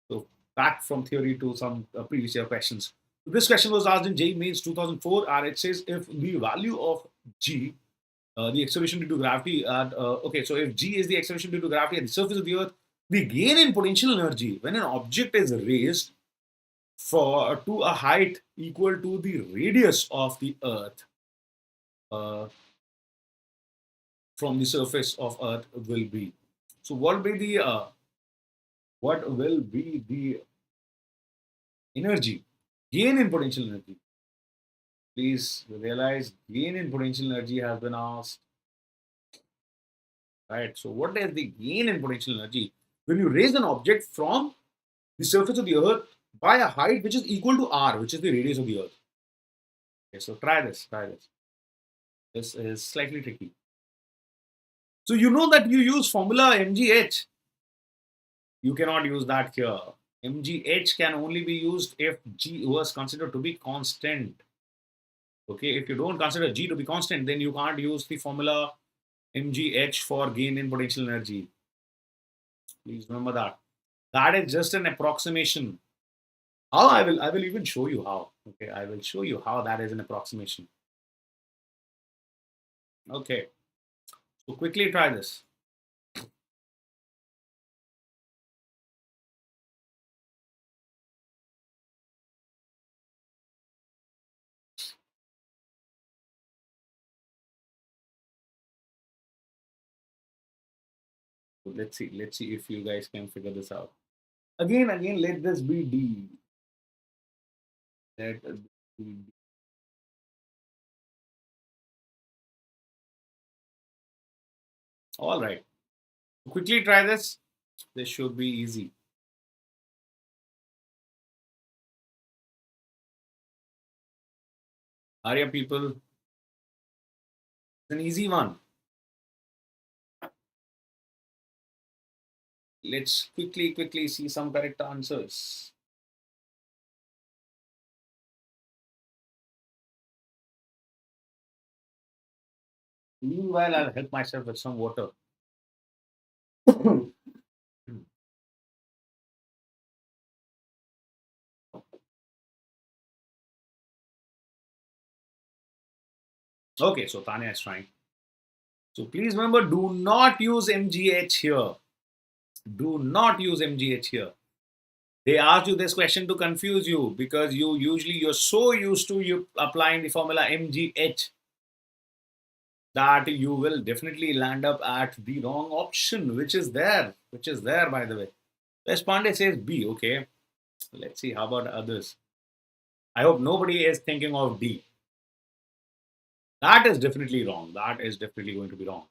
So back from theory to some previous year questions. So this question was asked in JEE Mains 2004, and it says if the value of G, the acceleration due to gravity, okay, so if G is the acceleration due to gravity at the surface of the Earth, the gain in potential energy when an object is raised for to a height equal to the radius of the Earth uh, from the surface of Earth will be. So what will be the energy gain in potential energy? Please realize gain in potential energy has been asked, right? So what is the gain in potential energy when you raise an object from the surface of the Earth by a height which is equal to r, which is the radius of the Earth? Okay, so try this. Try this. This is slightly tricky. So you know that you use formula mgh. You cannot use that here. Mgh can only be used if g was considered to be constant. Okay, if you don't consider g to be constant, then you can't use the formula mgh for gain in potential energy. Please remember that. That is just an approximation. How I will even show you how. Okay, I will show you how that is an approximation. Okay, so quickly try this. So let's see if you guys can figure this out. Again, let this be D. Let this be D. All right, quickly try this. This should be easy. Hurry up, people. It's an easy one. Let's quickly see some correct answers. Meanwhile, I'll help myself with some water. Okay, so Tanya is trying. So please remember, do not use MGH here. Do not use MGH here. They asked you this question to confuse you because you're so used to you applying the formula MGH that you will definitely land up at the wrong option, which is there by the way. West Pandey says B. Okay, let's see how about others. I hope nobody is thinking of D. That is definitely wrong. That is definitely going to be wrong.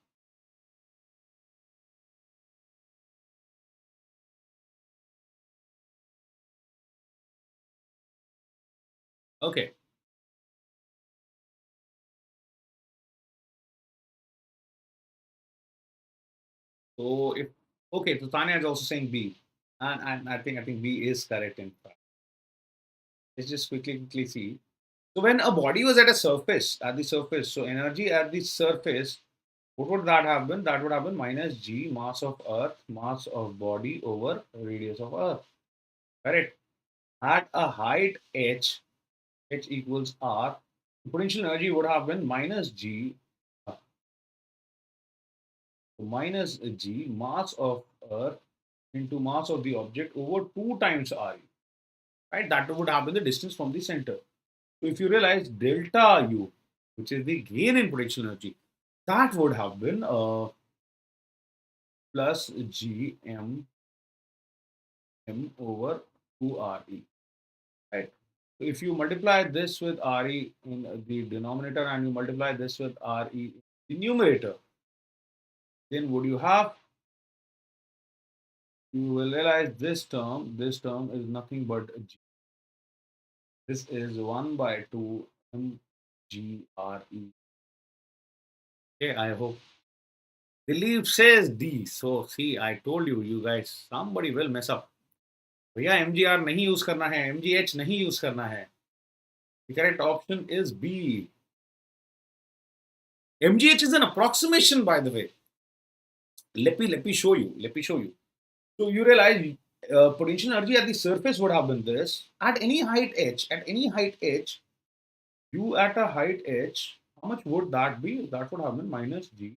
Okay, so if okay, so Tanya is also saying B, and I think B is correct in fact. Let's just quickly see. So when a body was at the surface, so energy at the surface, what would that have been? That would have been minus G mass of Earth, mass of body over radius of Earth. Correct. At a height h, h equals R, potential energy would have been minus G, minus G mass of Earth into mass of the object over 2 times R. Right? That would have been the distance from the center. So if you realize delta U, which is the gain in potential energy, that would have been plus G M over 2 RE. Right. So if you multiply this with RE in the denominator and you multiply this with RE in the numerator, then what you have? You will realize this term is nothing but G. This is 1 by 2 MGRE. Okay, I hope. Dilip says D. So see, I told you, you guys, somebody will mess up. भैया MGR नहीं use करना है, MGH नहीं use करना है. The correct option is B. MGH is an approximation, by the way. Let me show you. Let me show you. So you realize potential energy at the surface would have been this. At any height h, you at a height h, how much would that be? That would have been minus G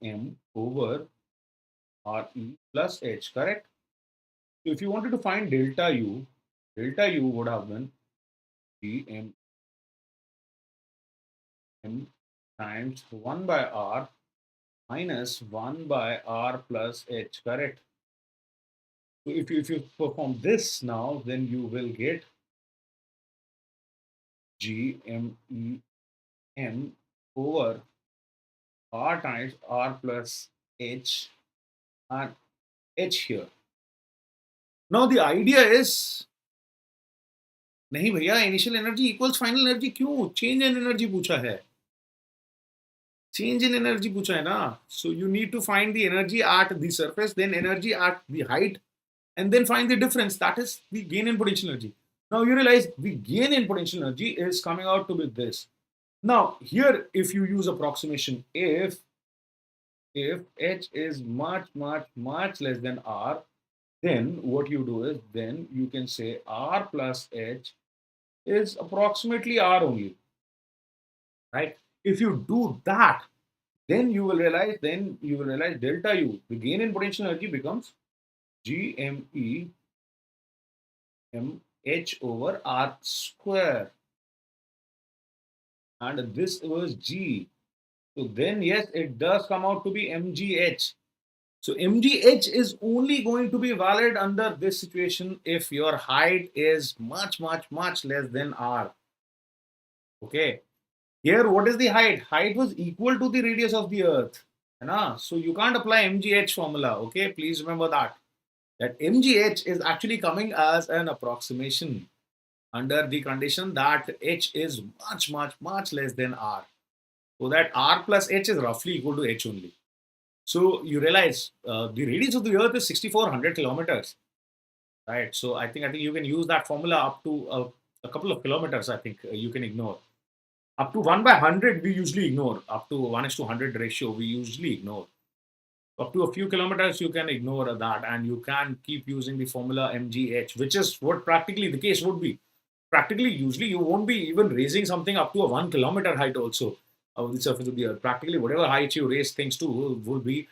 M over RE plus H, correct? So if you wanted to find delta U would have been G M times 1 by R minus 1 by R plus H, correct? So if you perform this now, then you will get G M E M over R times R plus H and H here. Now the idea is नहीं भैया initial energy equals final energy क्यों change in energy पूछा है change in energy पूछा है ना so you need to find the energy at the surface then energy at the height and then find the difference that is the gain in potential energy. Now you realize the gain in potential energy is coming out to be this. Now here if you use approximation if h is much less than r then what you do is then you can say r plus h is approximately r only, right? If you do that, then you will realize delta U, the gain in potential energy, becomes GME mH over R square. And this was G. So then, yes, it does come out to be MGH. So MGH is only going to be valid under this situation if your height is much, much, much less than R. Okay. Here, what is the height? Height was equal to the radius of the Earth. So you can't apply MGH formula. Okay. Please remember that MGH is actually coming as an approximation under the condition that H is much, much, much less than R. So that R plus H is roughly equal to H only. So you realize the radius of the Earth is 6,400 kilometers, right? So I think you can use that formula up to a couple of kilometers. I think you can ignore up to 1/100. We usually ignore up to 1:100 ratio. We usually ignore up to a few kilometers. You can ignore that, and you can keep using the formula MGH, which is what practically the case would be. Practically, usually you won't be even raising something up to a 1 kilometer height also of the surface of the Earth. Practically, whatever height you raise things to will be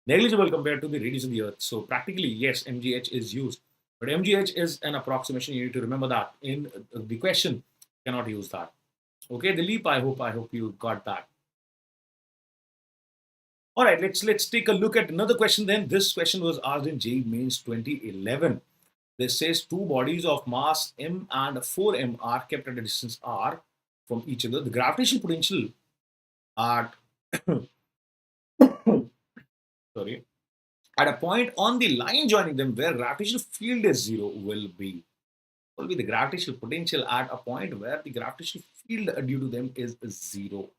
negligible compared to the radius of the Earth. So practically, yes, MGH is used, but MGH is an approximation. You need to remember that in the question. You cannot use that. Okay, the leap. I hope you got that. All right, let's take a look at another question. Then this question was asked in JEE Mains 2011. This says two bodies of mass m and 4m are kept at a distance r from each other. The gravitational potential at sorry at a point on the line joining them where gravitational field is zero will be the gravitational potential at a point where the gravitational field due to them is zero.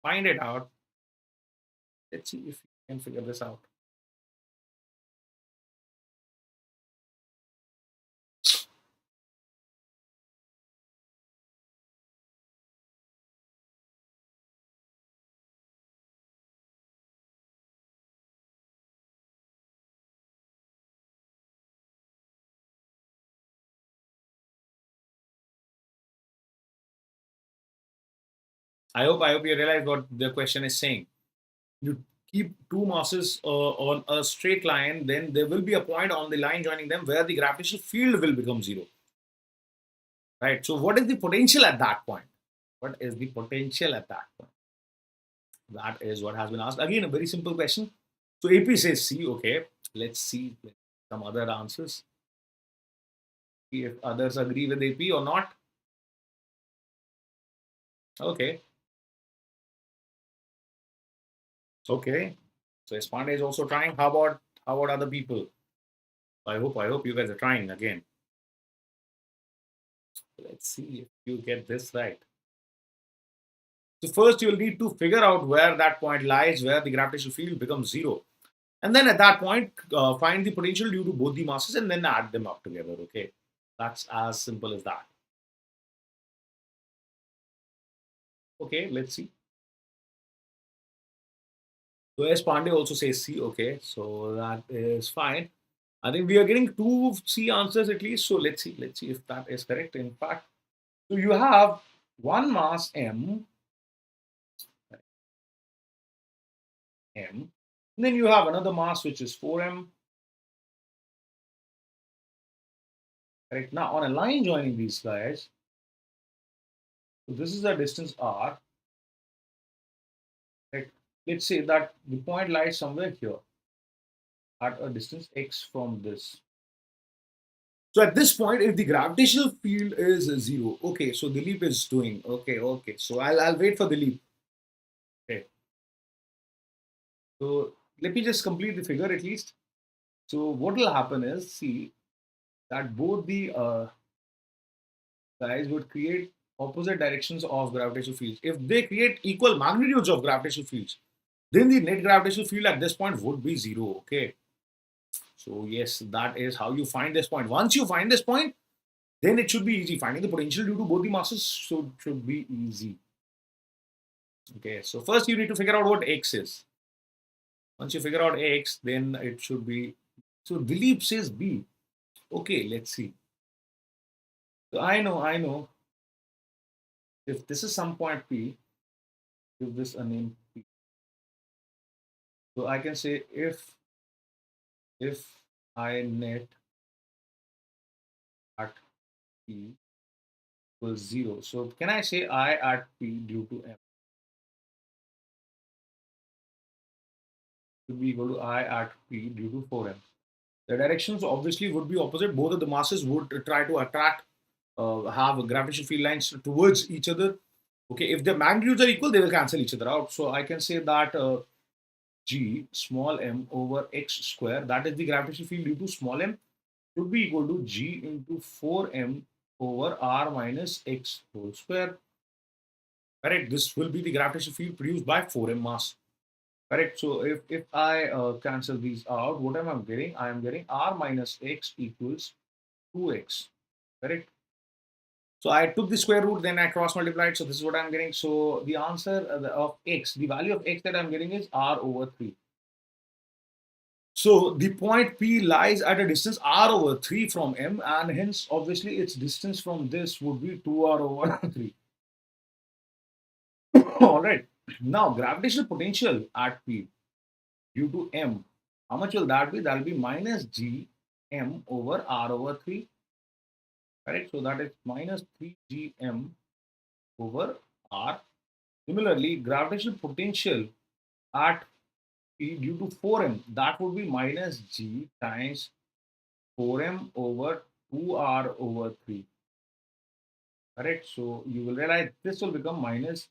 Find it out. Let's see if you can figure this out. I hope you realize what the question is saying. You keep two masses on a straight line, then there will be a point on the line joining them where the gravitational field will become zero. Right. So what is the potential at that point? What is the potential at that point? That is what has been asked. Again, a very simple question. So AP says C. Okay. Let's see some other answers. See if others agree with AP or not. Okay. Okay. So Espande is also trying. How about other people? I hope you guys are trying again. Let's see if you get this right. So first you'll need to figure out where that point lies, where the gravitational field becomes zero. And then at that point, find the potential due to both the masses and then add them up together. Okay. That's as simple as that. Okay, let's see. So S Pandey also says C. Okay, so that is fine. I think we are getting two C answers at least. So let's see. Let's see if that is correct. In fact, so you have one mass m, and then you have another mass which is 4m. Correct. Now on a line joining these guys, so this is a distance r. Right. Let's say that the point lies somewhere here at a distance x from this. So at this point, if the gravitational field is zero, okay, so the leap is doing okay. So I'll wait for the leap. Okay. So let me just complete the figure at least. So what will happen is, see that both the guys would create opposite directions of gravitational fields. If they create equal magnitudes of gravitational fields, then the net gravitational field at this point would be zero. Okay. So yes, that is how you find this point. Once you find this point, then it should be easy. Finding the potential due to both the masses should be easy. Okay, so first you need to figure out what x is. Once you figure out x, then it should be. So Dilip says B. Okay, let's see. So I know. If this is some point P, give this a name P. So I can say if I net at P equals 0. So can I say I at P due to M should be equal to I at P due to 4M. The directions obviously would be opposite. Both of the masses would try to attract, have gravitational field lines towards each other. Okay, if the magnitudes are equal, they will cancel each other out. So I can say that G small m over x square, that is the gravitational field due to small m, should be equal to G into 4m over r minus x whole square. Correct. This will be the gravitational field produced by 4m mass. Correct. So if I cancel these out, what am I getting? I am getting r minus x equals 2x. Correct. So I took the square root, then I cross multiplied. So this is what I'm getting. So the answer of x, the value of x that I'm getting is r over 3. So the point P lies at a distance r over 3 from M, and hence obviously its distance from this would be 2r over 3. All right. Now gravitational potential at P due to M, how much will that be? That will be minus G M over r over 3. Correct. So that is minus 3gm over r. Similarly, gravitational potential at P due to 4m, that would be minus G times 4m over 2r over 3. Correct. So you will realize this will become minus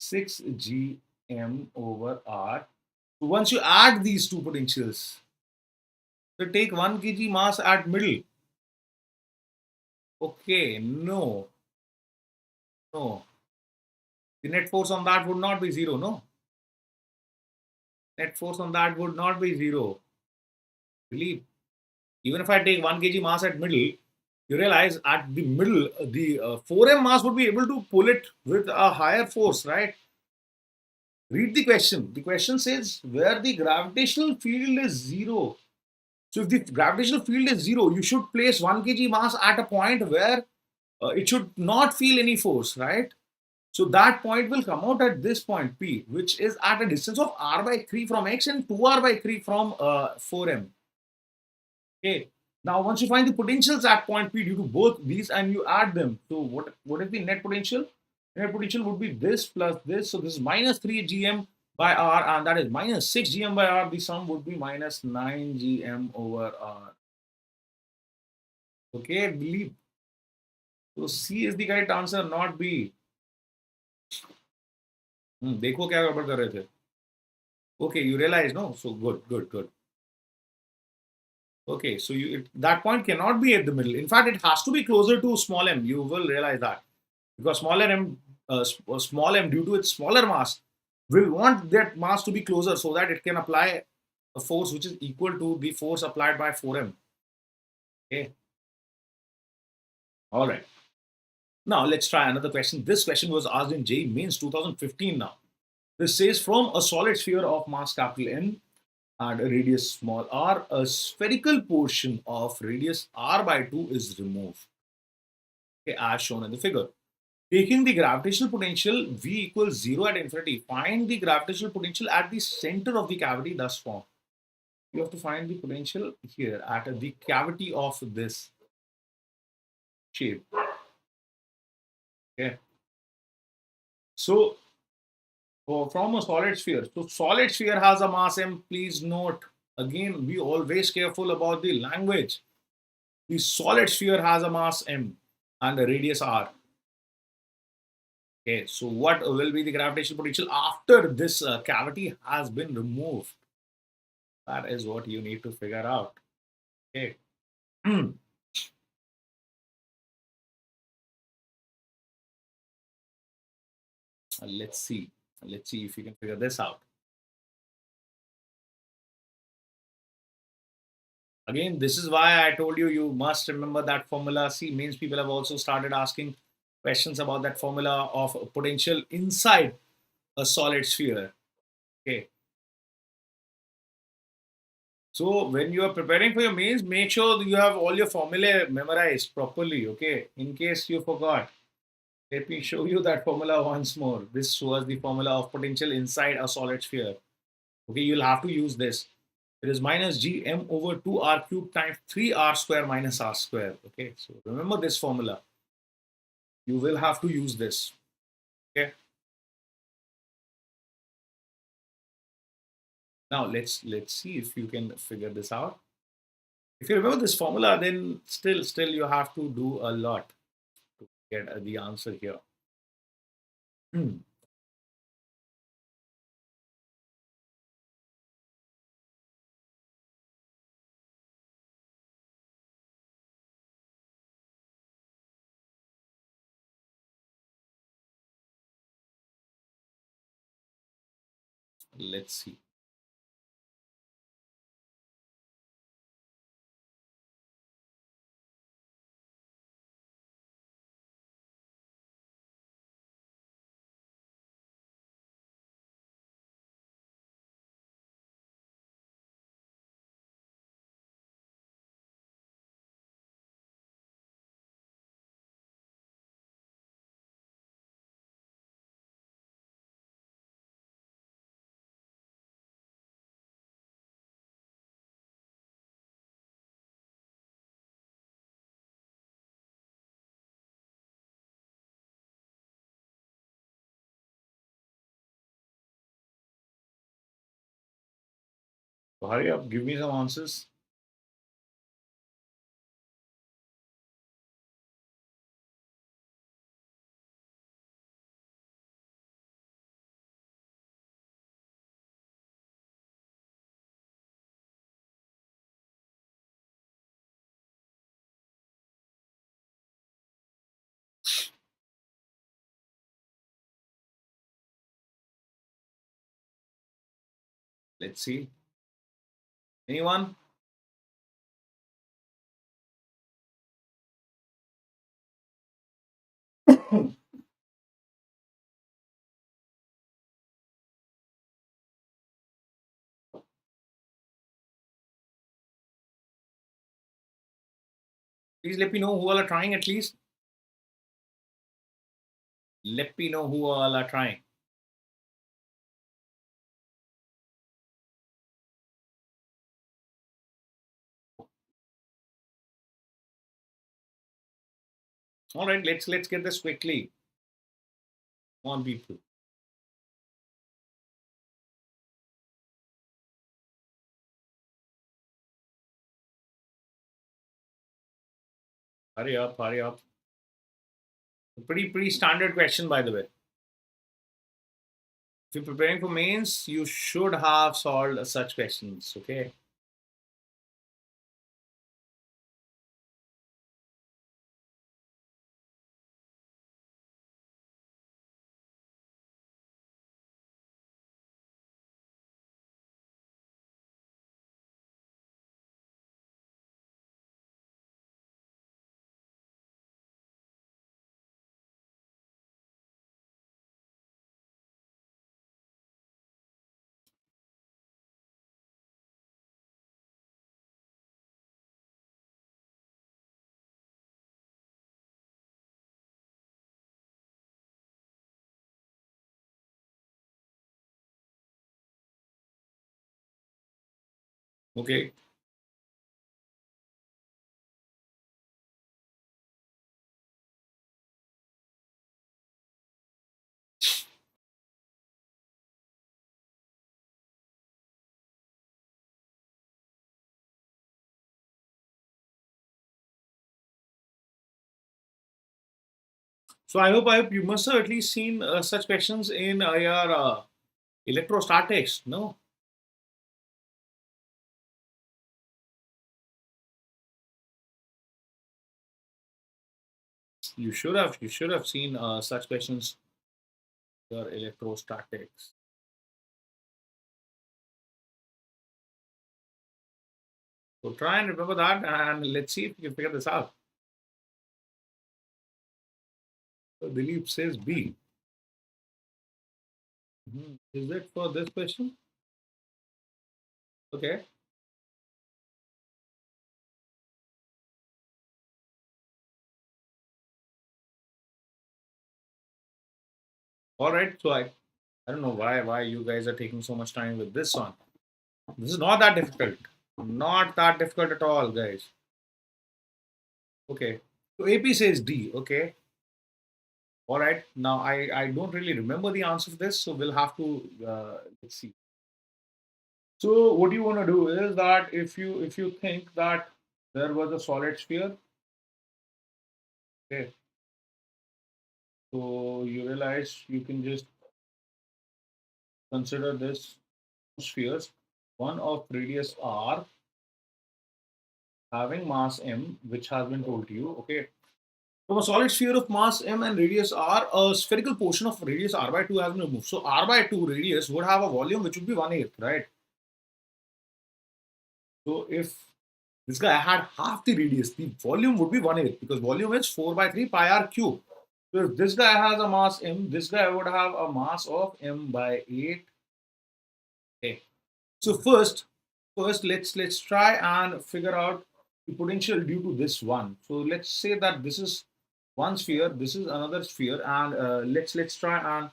6gm over r. So once you add these two potentials, so take 1 kg mass at middle. Okay, no, no. The net force on that would not be 0, no? Net force on that would not be 0. Believe. Even if I take 1 kg mass at middle, you realize at the middle, the 4m mass would be able to pull it with a higher force, right? Read the question. The question says where the gravitational field is 0. So if the gravitational field is 0, you should place 1 kg mass at a point where it should not feel any force, right? So that point will come out at this point P, which is at a distance of r by 3 from x and 2r by 3 from 4m. Okay. Now, once you find the potentials at point P due to both these and you add them, so what is the net potential? Net potential would be this plus this. So this is minus 3 gm by r, and that is minus 6 gm by r. The sum would be minus 9 gm over r. Okay, believe. So C is the correct answer, not B. देखो क्या गड़बड़ कर रहे थे. Okay, you realize, no? So good, good, good. Okay, so that point cannot be at the middle. In fact, it has to be closer to small m. You will realize that because small m due to its smaller mass will want that mass to be closer so that it can apply a force which is equal to the force applied by 4m. Okay. All right. Now let's try another question. This question was asked in JEE Mains 2015 now. This says from a solid sphere of mass capital N and a radius small r, a spherical portion of radius r by 2 is removed. Okay, as shown in the figure. Taking the gravitational potential V equals 0 at infinity, find the gravitational potential at the center of the cavity thus formed. You have to find the potential here at the cavity of this shape. Okay. So from a solid sphere. So solid sphere has a mass m. Please note, again, be always careful about the language. The solid sphere has a mass m and a radius r. Okay, so what will be the gravitational potential after this cavity has been removed? That is what you need to figure out. Okay. Let's see. Let's see if you can figure this out. Again, this is why I told you you must remember that formula. See, means people have also started asking questions about that formula of potential inside a solid sphere. Okay. So when you are preparing for your mains, make sure you have all your formulae memorized properly. Okay. In case you forgot. Let me show you that formula once more. This was the formula of potential inside a solid sphere. Okay, you'll have to use this. It is minus gm over 2r cubed times 3r square minus r square. Okay, so remember this formula. You will have to use this. Okay. Now let's see if you can figure this out. If you remember this formula, then still you have to do a lot to get the answer here. Let's see. So hurry up, give me some answers. Let's see. Anyone? Please let me know who all are trying at least. Let me know who all are trying. All right, let's get this quickly. Come on, people. Hurry up, hurry up. Pretty standard question, by the way. If you're preparing for mains, you should have solved such questions. Okay. Okay. So I hope you must have at least seen such questions in your electrostatics. No, you should have seen such questions. Your electrostatics. So try and remember that, and let's see if you can figure this out. So Dilip says B. Is it for this question? Okay. All right, so I don't know why you guys are taking so much time with this one. This is not that difficult. Not that difficult at all, guys. Okay. So AP says D. Okay. All right. Now I don't really remember the answer to this, so we'll have to let's see. So what you want to do is that if you think that there was a solid sphere, okay, so you realize you can just consider this spheres, one of radius r having mass m, which has been told to you. Okay. From a solid sphere of mass m and radius r, a spherical portion of radius r by 2 has been removed. So r by 2 radius would have a volume which would be 1/8, right? So if this guy had half the radius, the volume would be 1/8 because volume is 4 by 3 pi r cube. So if this guy has a mass m, this guy would have a mass of m by 8. Okay. So first let's try and figure out the potential due to this one. So let's say that this is one sphere, this is another sphere, and let's try and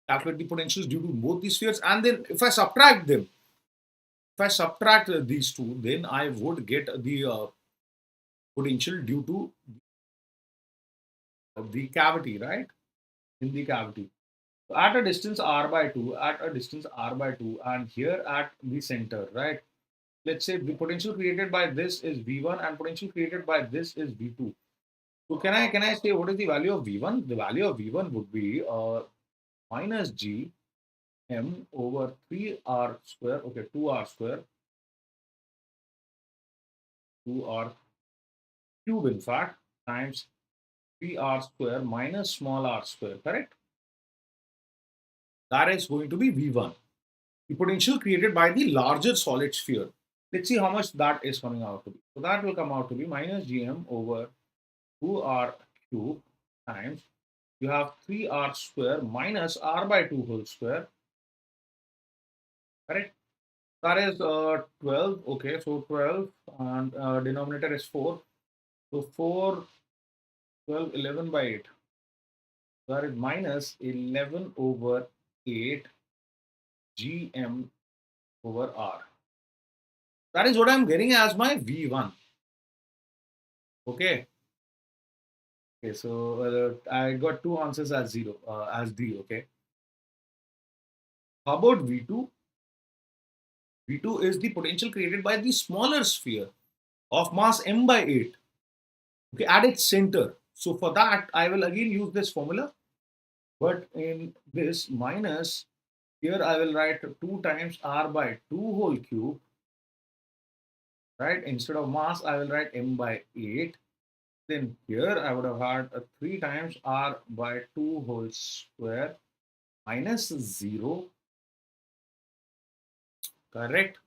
calculate the potentials due to both these spheres. And then if I subtract them, if I subtract these two, then I would get the potential due to the cavity, right? In the cavity. So at a distance r by 2, at a distance r by 2, and here at the center, right? Let's say the potential created by this is V1 and potential created by this is V2. So can I say what is the value of V1? The value of V1 would be minus G m over 3r square, okay, 2r square, 2r cube in fact, times 3r square minus small r square, correct? That is going to be V1. The potential created by the larger solid sphere. Let's see how much that is coming out to be. So that will come out to be minus Gm over 2r cube times you have 3r square minus r by 2 whole square, correct? That is 12. Okay, so 12 and denominator is 4. So 4, 12, 11 by 8. That is minus 11 over 8 Gm over r. That is what I'm getting as my V1. Okay. Okay, so I got two answers as zero, as D. Okay. How about V2? V2 is the potential created by the smaller sphere of mass m by 8. Okay, at its center. So for that, I will again use this formula. But in this minus, here I will write 2 times r by 2 whole cube. Right? Instead of mass, I will write m by 8. Then here I would have had 3 times r by 2 whole square minus 0. Correct.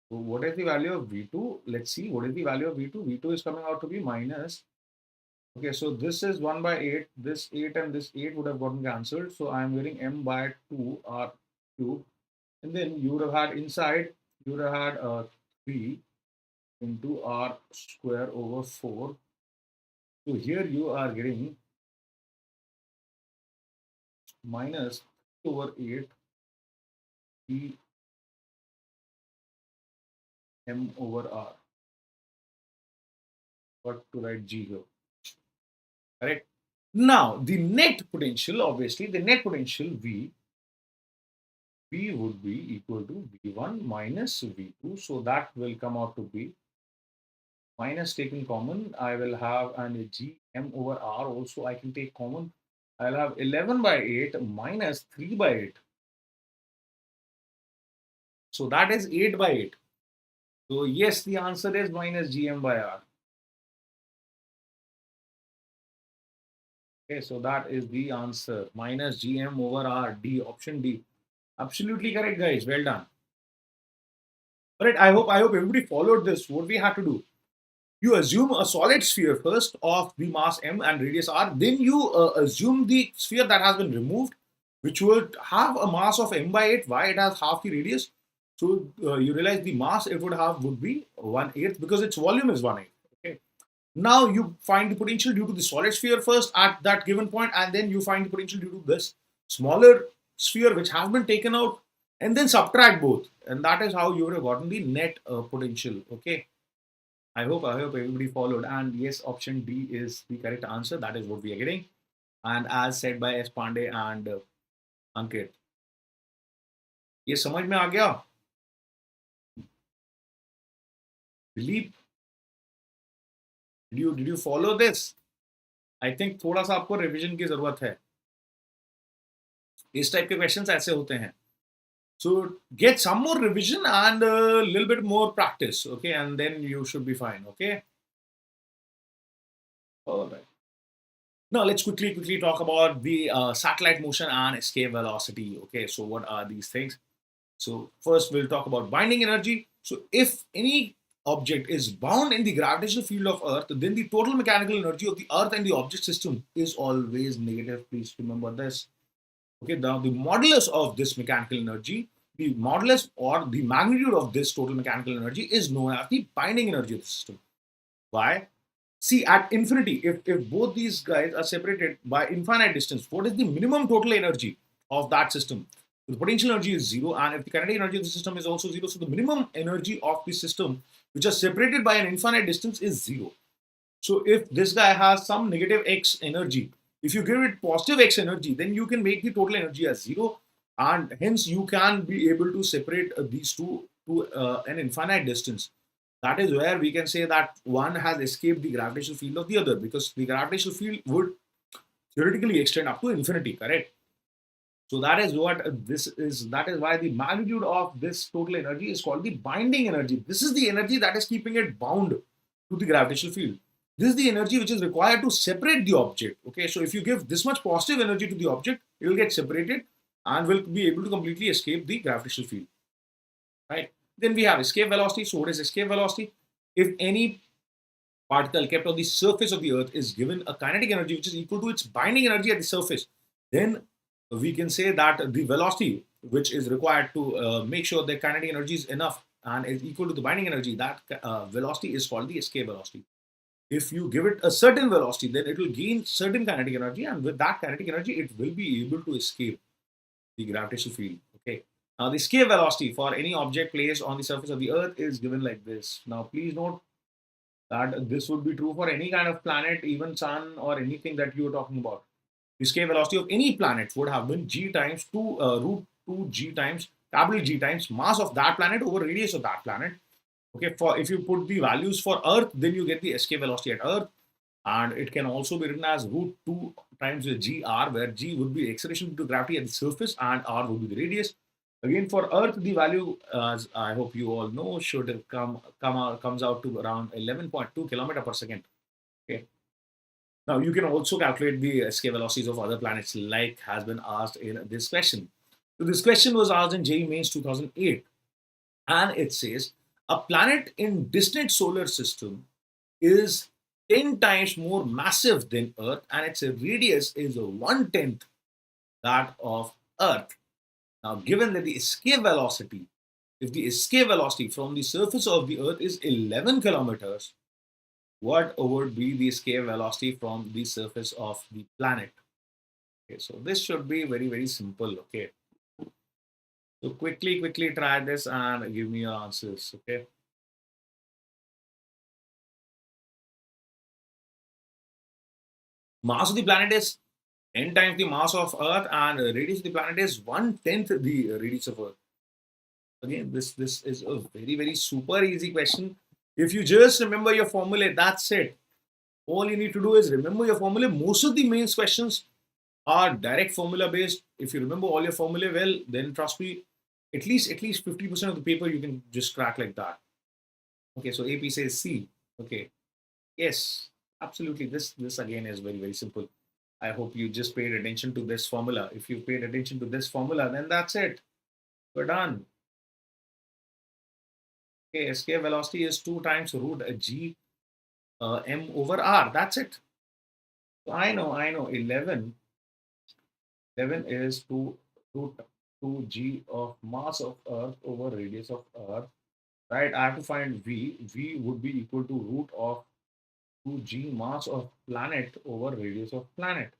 So what is the value of V2? Let's see. What is the value of V2? V2 is coming out to be minus. Okay, so this is 1 by 8. This 8 and this 8 would have gotten cancelled. So I am getting m by 2 r cube. And then you would have had inside, you would have had 3 into r square over 4. So here you are getting minus 3 over 8 e m over r. What to write G here? Correct. Now the net potential, obviously, the net potential V would be equal to V1 minus V2. So that will come out to be minus taking common. I will have an G m over r also. I can take common. I'll have 11 by 8 minus 3 by 8. So that is 8 by 8. So yes, the answer is minus Gm by r. Okay, so that is the answer. Minus Gm over r, D, option D. Absolutely correct, guys. Well done. All right, I hope everybody followed this. What we had to do. You assume a solid sphere first of the mass m and radius r. Then you assume the sphere that has been removed, which would have a mass of m by 8. Why? It has half the radius. So you realize the mass it would have would be 1/8 because its volume is 1/8. Okay. Now you find the potential due to the solid sphere first at that given point, and then you find the potential due to this. smaller sphere which has been taken out, and then subtract both, and that is how you would have gotten the net potential. Okay, I hope everybody followed, and yes, option D is the correct answer. That is what we are getting, and as said by S Pandey and Ankit. ये समझ में आ गया? Dilip, did you follow this? I think थोड़ा सा आपको revision की जरूरत है. इस टाइप के क्वेश्चंस ऐसे होते हैं. So get some more revision and a little bit more practice, okay, and then you should be fine. Okay. All right. Now let's quickly talk about the satellite motion and escape velocity. Okay, so what are these things? So first we'll talk about binding energy. So if any object is bound in the gravitational field of Earth, then the total mechanical energy of the Earth and the object system is always negative. Please remember this. Okay, now the modulus of this mechanical energy, the modulus or the magnitude of this total mechanical energy is known as the binding energy of the system. Why? See, at infinity, if both these guys are separated by infinite distance, what is the minimum total energy of that system? The potential energy is zero, and if the kinetic energy of the system is also zero, so the minimum energy of the system, which are separated by an infinite distance, is zero. So if this guy has some negative x energy, if you give it positive x energy, then you can make the total energy as zero, and hence you can be able to separate these two to an infinite distance. That is where we can say that one has escaped the gravitational field of the other, because the gravitational field would theoretically extend up to infinity, correct? So that is what this is. That is why the magnitude of this total energy is called the binding energy. This is the energy that is keeping it bound to the gravitational field. This is the energy which is required to separate the object. Okay, so if you give this much positive energy to the object, it will get separated and will be able to completely escape the gravitational field. Right? Then we have escape velocity. So what is escape velocity? If any particle kept on the surface of the Earth is given a kinetic energy which is equal to its binding energy at the surface, then we can say that the velocity which is required to make sure the kinetic energy is enough and is equal to the binding energy, that velocity is called the escape velocity. If you give it a certain velocity, then it will gain certain kinetic energy, and with that kinetic energy, it will be able to escape the gravitational field. Okay. Now, the escape velocity for any object placed on the surface of the Earth is given like this. Now, please note that this would be true for any kind of planet, even sun or anything that you are talking about. The escape velocity of any planet would have been g times 2 root 2 g times capital G times mass of that planet over radius of that planet. Okay, for if you put the values for Earth, then you get the escape velocity at Earth, and it can also be written as root 2 times the gr, where g would be acceleration due to gravity at the surface and r would be the radius. Again, for Earth, the value, as I hope you all know, should comes out to around 11.2 kilometer per second. Okay. Now you can also calculate the escape velocities of other planets, like has been asked in this question. So this question was asked in JEE Mains 2008, and it says a planet in distant solar system is 10 times more massive than Earth, and its radius is 1/10 that of Earth. Now, given that the escape velocity, if the escape velocity from the surface of the Earth is 11 kilometers, what would be the escape velocity from the surface of the planet? Okay, so this should be very simple. Okay, so quickly try this and give me your answers. Okay, mass of the planet is 10 times the mass of Earth, and radius of the planet is 1/10 the radius of Earth. Again, this is a very super easy question. If you just remember your formula, that's it. All you need to do is remember your formula. Most of the mains questions are direct formula based. If you remember all your formula well, then trust me, at least 50% of the paper you can just crack like that. Okay, so AP says C. Okay, yes, absolutely. This again is very simple. I hope you just paid attention to this formula. If you paid attention to this formula, then that's it. We're done. Okay, escape velocity is 2 times root g m over r. That's it. So I know. 11 is 2 root 2 g of mass of Earth over radius of Earth. Right? I have to find v. V would be equal to root of 2 g mass of planet over radius of planet.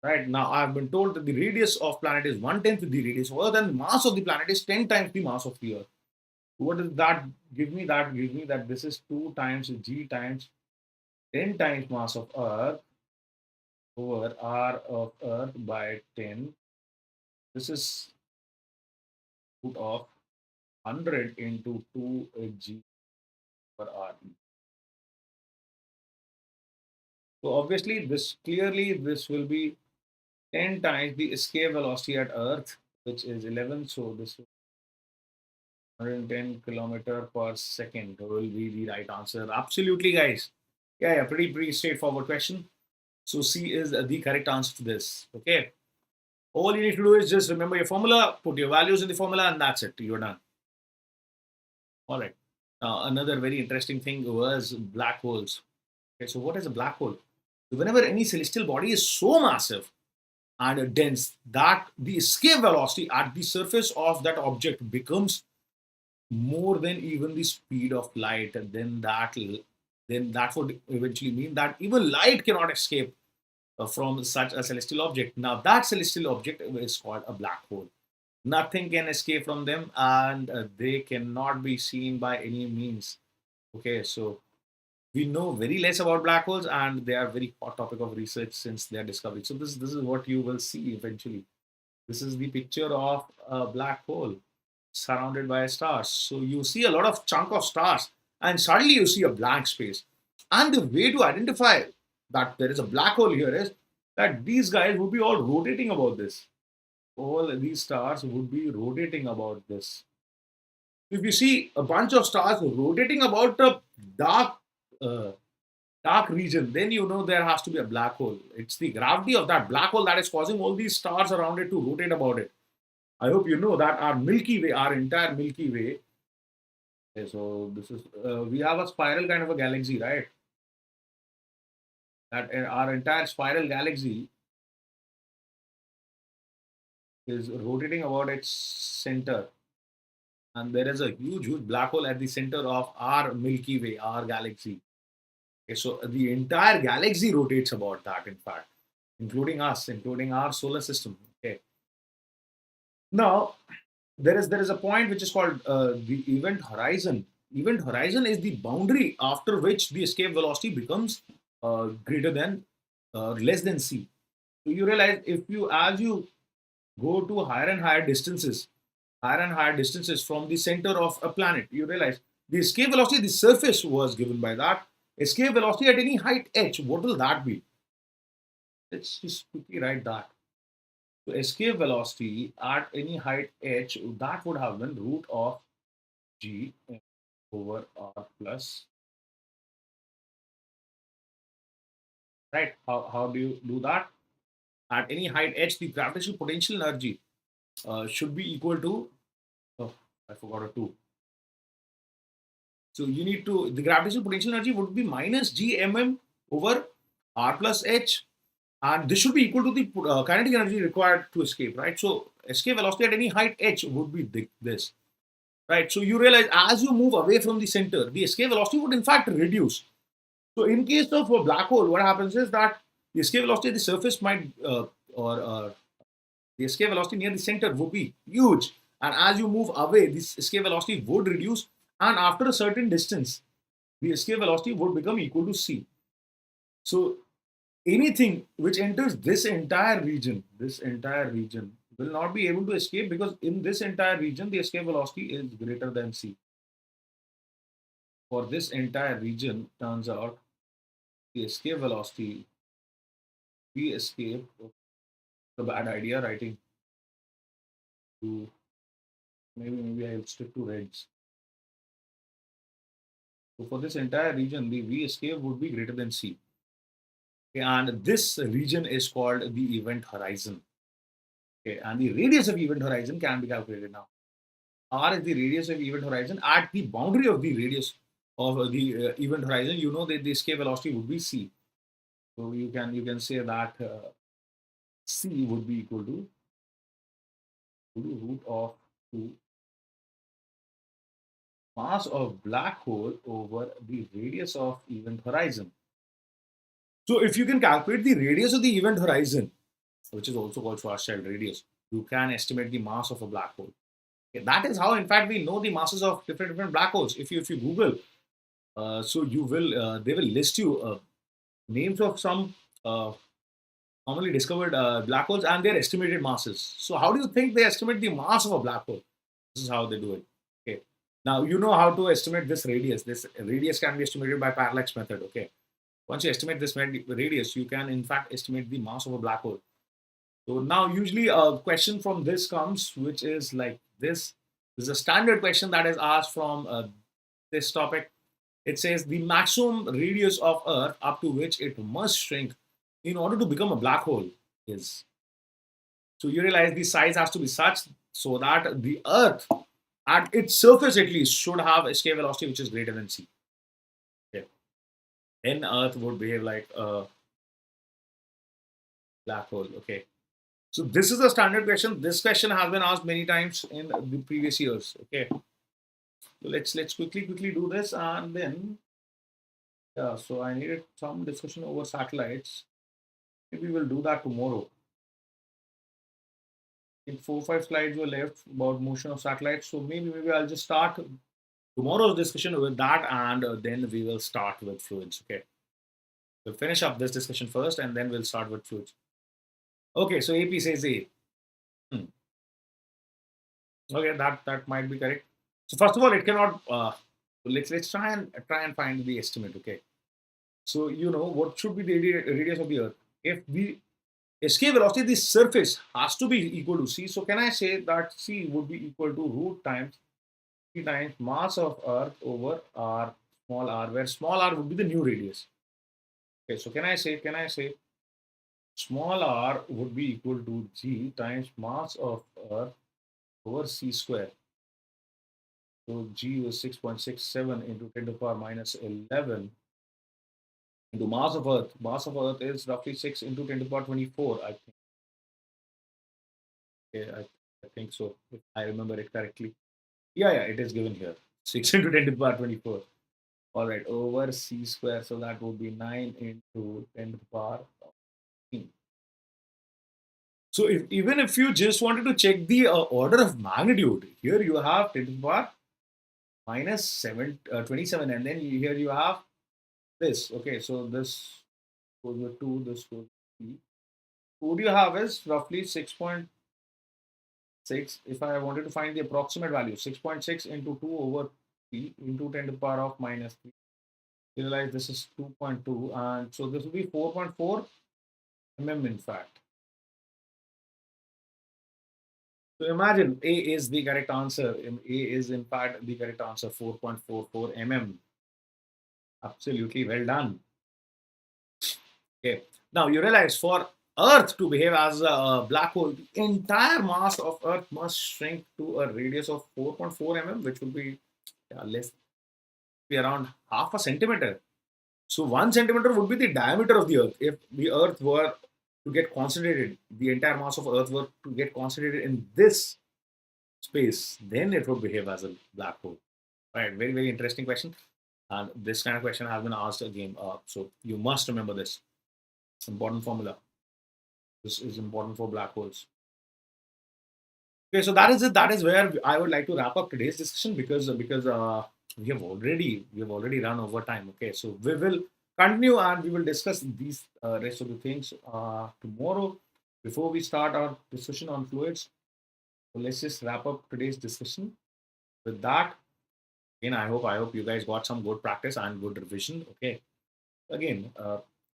Right now, I've been told that the radius of planet is 1/10 the radius of Earth, and mass of the planet is 10 times the mass of the Earth. What does that give me? That gives me that this is 2 times g times 10 times mass of Earth over r of Earth by 10. This is root of 100 into 2 g per r. So obviously, this will be 10 times the escape velocity at Earth, which is 11. So this is 110 kilometer per second will be the right answer. Absolutely, guys. Yeah, pretty straightforward question. So C is the correct answer to this. Okay. All you need to do is just remember your formula, put your values in the formula, and that's it. You're done. All right. Another very interesting thing was black holes. Okay, so what is a black hole? So whenever any celestial body is so massive and dense that the escape velocity at the surface of that object becomes more than even the speed of light, and then that would eventually mean that even light cannot escape from such a celestial object. Now that celestial object is called a black hole. Nothing can escape from them, and they cannot be seen by any means. Okay, so we know very less about black holes, and they are very hot topic of research since their discovery. So this is what you will see eventually. This is the picture of a black hole surrounded by stars. So you see a lot of chunk of stars, and suddenly you see a blank space. And the way to identify that there is a black hole here is that these guys would be all rotating about this. All these stars would be rotating about this. If you see a bunch of stars rotating about a dark, uh, dark region, then you know there has to be a black hole. It's the gravity of that black hole that is causing all these stars around it to rotate about it. I hope you know that our Milky Way, our entire Milky Way. Okay, so this is we have a spiral kind of a galaxy, right? That our entire spiral galaxy is rotating about its center, and there is a huge black hole at the center of our Milky Way, our galaxy. Okay, so the entire galaxy rotates about that, in fact, including us, including our solar system. Okay. Now, there is a point which is called the event horizon. Event horizon is the boundary after which the escape velocity becomes greater than less than c. So you realize if you as you go to higher and higher distances from the center of a planet, you realize the escape velocity, the surface was given by that escape velocity at any height h. What will that be? Let's just quickly write that. So escape velocity at any height h, that would have been root of g over r plus, right? How do you do that? At any height h, the gravitational potential energy should be equal to, oh, I forgot a 2. So you need to, the gravitational potential energy would be minus gmm over r plus h, and this should be equal to the kinetic energy required to escape, right? So escape velocity at any height h would be this, right? So you realize as you move away from the center, the escape velocity would in fact reduce. So in case of a black hole, what happens is that the escape velocity at the surface might, or the escape velocity near the center would be huge. And as you move away, this escape velocity would reduce. And after a certain distance, the escape velocity would become equal to c. So anything which enters this entire region will not be able to escape, because in this entire region, the escape velocity is greater than c. For this entire region, turns out the escape velocity, we escape, a bad idea writing to, maybe I'll stick to reds. So for this entire region, the V escape would be greater than C. Okay, and this region is called the event horizon. Okay, and the radius of event horizon can be calculated now. R is the radius of event horizon. At the boundary of the radius of the event horizon, you know that the escape velocity would be C. So you can say that C would be equal to root of 2 mass of black hole over the radius of event horizon. So if you can calculate the radius of the event horizon, which is also called Schwarzschild radius, you can estimate the mass of a black hole. Okay, that is how, in fact, we know the masses of different black holes. If you Google, so you will they will list you names of some commonly discovered black holes and their estimated masses. So how do you think they estimate the mass of a black hole? This is how they do it. Okay. Now you know how to estimate this radius. This radius can be estimated by parallax method. Okay. Once you estimate this radius, you can in fact estimate the mass of a black hole. So now usually a question from this comes, which is like this. This is a standard question that is asked from this topic. It says the maximum radius of Earth up to which it must shrink in order to become a black hole is. So you realize the size has to be such so that the Earth at its surface at least should have escape velocity which is greater than c. Okay. Then Earth would behave like a black hole. Okay. So this is a standard question. This question has been asked many times in the previous years. Okay. So let's quickly do this, and then yeah. So I needed some discussion over satellites. Maybe we'll do that tomorrow. In 4 or 5 slides were left about motion of satellites. So maybe I'll just start tomorrow's discussion with that, and then we will start with fluids. Okay. We'll finish up this discussion first, and then we'll start with fluids. Okay. So AP says A. Okay, that might be correct. So first of all, it cannot. Let's try and find the estimate. Okay. So you know what should be the radius of the Earth? If the escape velocity, the surface has to be equal to c. So can I say that c would be equal to root times c times mass of Earth over r small r, where small r would be the new radius. Okay. So can I say small r would be equal to g times mass of Earth over c square. So G was 6.67 into 10 to the power minus 11 into mass of Earth. Mass of Earth is roughly 6 into 10 to the power 24, I think. Okay, I think so, if I remember it correctly. Yeah, it is given here. 6 into 10 to the power 24. All right, over C square. So that would be 9 into 10 to the power 15. So even if you just wanted to check the order of magnitude, here you have 10 to the power minus 27, and then here you have this. Okay, so this goes with 2, this goes with 3. What you have is roughly 6.6. If I wanted to find the approximate value, 6.6 into 2 over 3 into 10 to the power of minus 3. You realize this is 2.2, and so this will be 4.4 mm in fact. So imagine A is the correct answer. A is in fact the correct answer, 4.44 mm. Absolutely well done. Okay. Now you realize for Earth to behave as a black hole, the entire mass of Earth must shrink to a radius of 4.4 mm, which will be less, be around half a centimeter. So 1 centimeter would be the diameter of the Earth. If the Earth were to get concentrated, the entire mass of Earth were to get concentrated in this space, then it would behave as a black hole. Right? Very interesting question. And this kind of question has been asked again. So you must remember this. Important formula. This is important for black holes. Okay, so that is it. That is where I would like to wrap up today's discussion because we have already run over time. Okay, so we will continue and we will discuss these rest of the things tomorrow before we start our discussion on fluids. So let's just wrap up today's discussion with that. Again, I hope you guys got some good practice and good revision. Okay, again,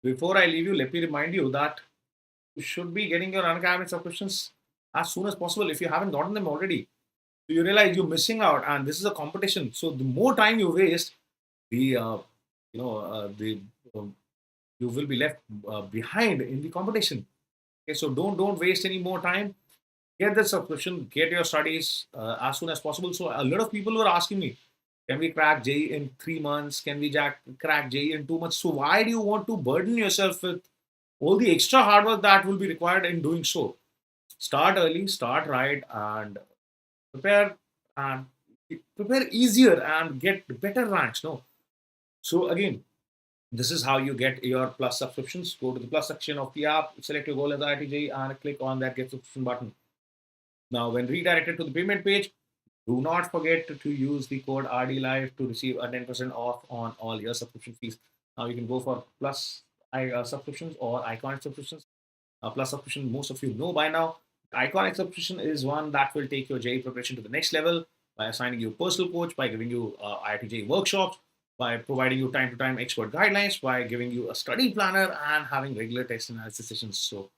before I leave you, let me remind you that you should be getting your Unacademy subscriptions as soon as possible if you haven't gotten them already. So you realize you're missing out, and this is a competition. So the more time you waste, the you will be left behind in the competition. Okay, so don't waste any more time. Get the subscription, get your studies as soon as possible. So a lot of people were asking me, can we crack JEE in 3 months? Can we crack JEE in 2 months? So why do you want to burden yourself with all the extra hard work that will be required in doing so? Start early, start right, and prepare and prepare easier and get better ranks. No, so again, This is how you get your plus subscriptions. Go to the plus section of the app, select your goal as IIT JEE, and click on that get subscription button. Now, when redirected to the payment page, do not forget to use the code RDLive to receive a 10% off on all your subscription fees. Now, you can go for plus subscriptions or iconic subscriptions. Plus subscription, most of you know by now. Iconic subscription is one that will take your JEE preparation to the next level by assigning you a personal coach, by giving you IIT JEE workshops, by providing you time to time expert guidelines, by giving you a study planner, and having regular test analysis sessions. So,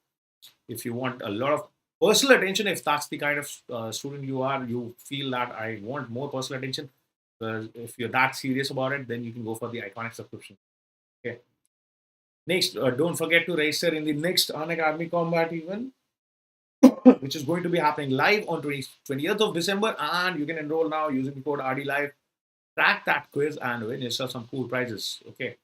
if you want a lot of personal attention, if that's the kind of student you are, you feel that I want more personal attention, if you're that serious about it, then you can go for the iconic subscription. Okay. Next, don't forget to register in the next Unacademy Combat event, which is going to be happening live on 20th of December. And you can enroll now using the code RD Live, track that quiz, and win yourself some cool prizes. Okay.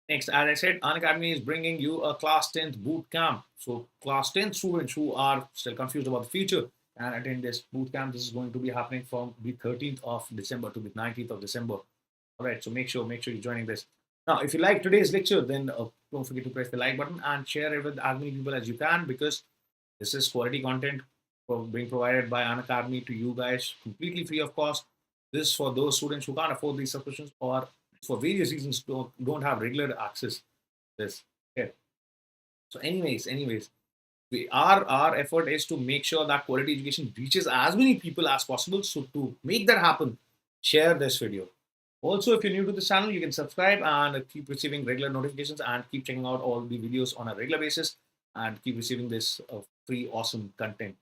Next, as I said, Unacademy is bringing you a class 10th boot camp. So, class 10 students who are still confused about the future can attend this boot camp. This is going to be happening from the 13th of December to the 19th of December. All right, so make sure you're joining this. Now, if you like today's lecture, then don't forget to press the like button and share it with as many people as you can, because this is quality content being provided by Unacademy to you guys completely free of cost. This is for those students who can't afford these subscriptions or for various reasons don't have regular access to this. Okay. So anyways, our effort is to make sure that quality education reaches as many people as possible. So to make that happen, share this video. Also, if you're new to this channel, you can subscribe and keep receiving regular notifications and keep checking out all the videos on a regular basis and keep receiving this free awesome content.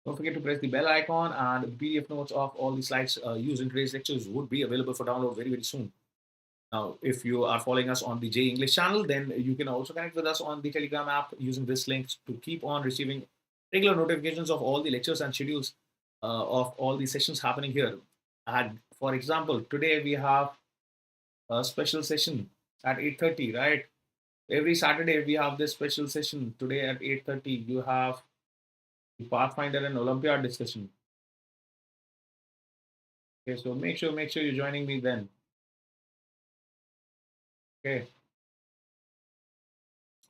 Don't forget to press the bell icon, and the PDF notes of all the slides used in today's lectures would be available for download very soon. Now, if you are following us on the JEE English channel, then you can also connect with us on the Telegram app using this link to keep on receiving regular notifications of all the lectures and schedules of all the sessions happening here. And for example, today we have a special session at 8:30, right? Every Saturday we have this special session. Today at 8:30, you have the Pathfinder and Olympiad discussion. Okay, so make sure you're joining me then. Okay.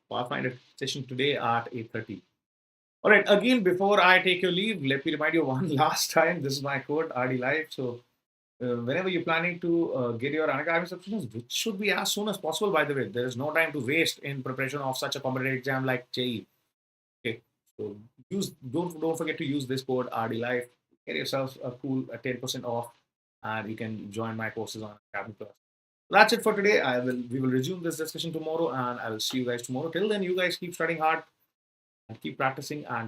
Pathfinder session today at 8:30. All right. Again, before I take your leave, let me remind you one last time. This is my code RD Live. So whenever you're planning to get your Unacademy subscriptions, which should be as soon as possible. By the way, there is no time to waste in preparation of such a competitive exam like JEE. Okay. So don't forget to use this code RD Live. Get yourself a cool 10% off, and you can join my courses on Academy Plus. That's it for today. We will resume this discussion tomorrow, and I will see you guys tomorrow. Till then, you guys keep studying hard and keep practicing and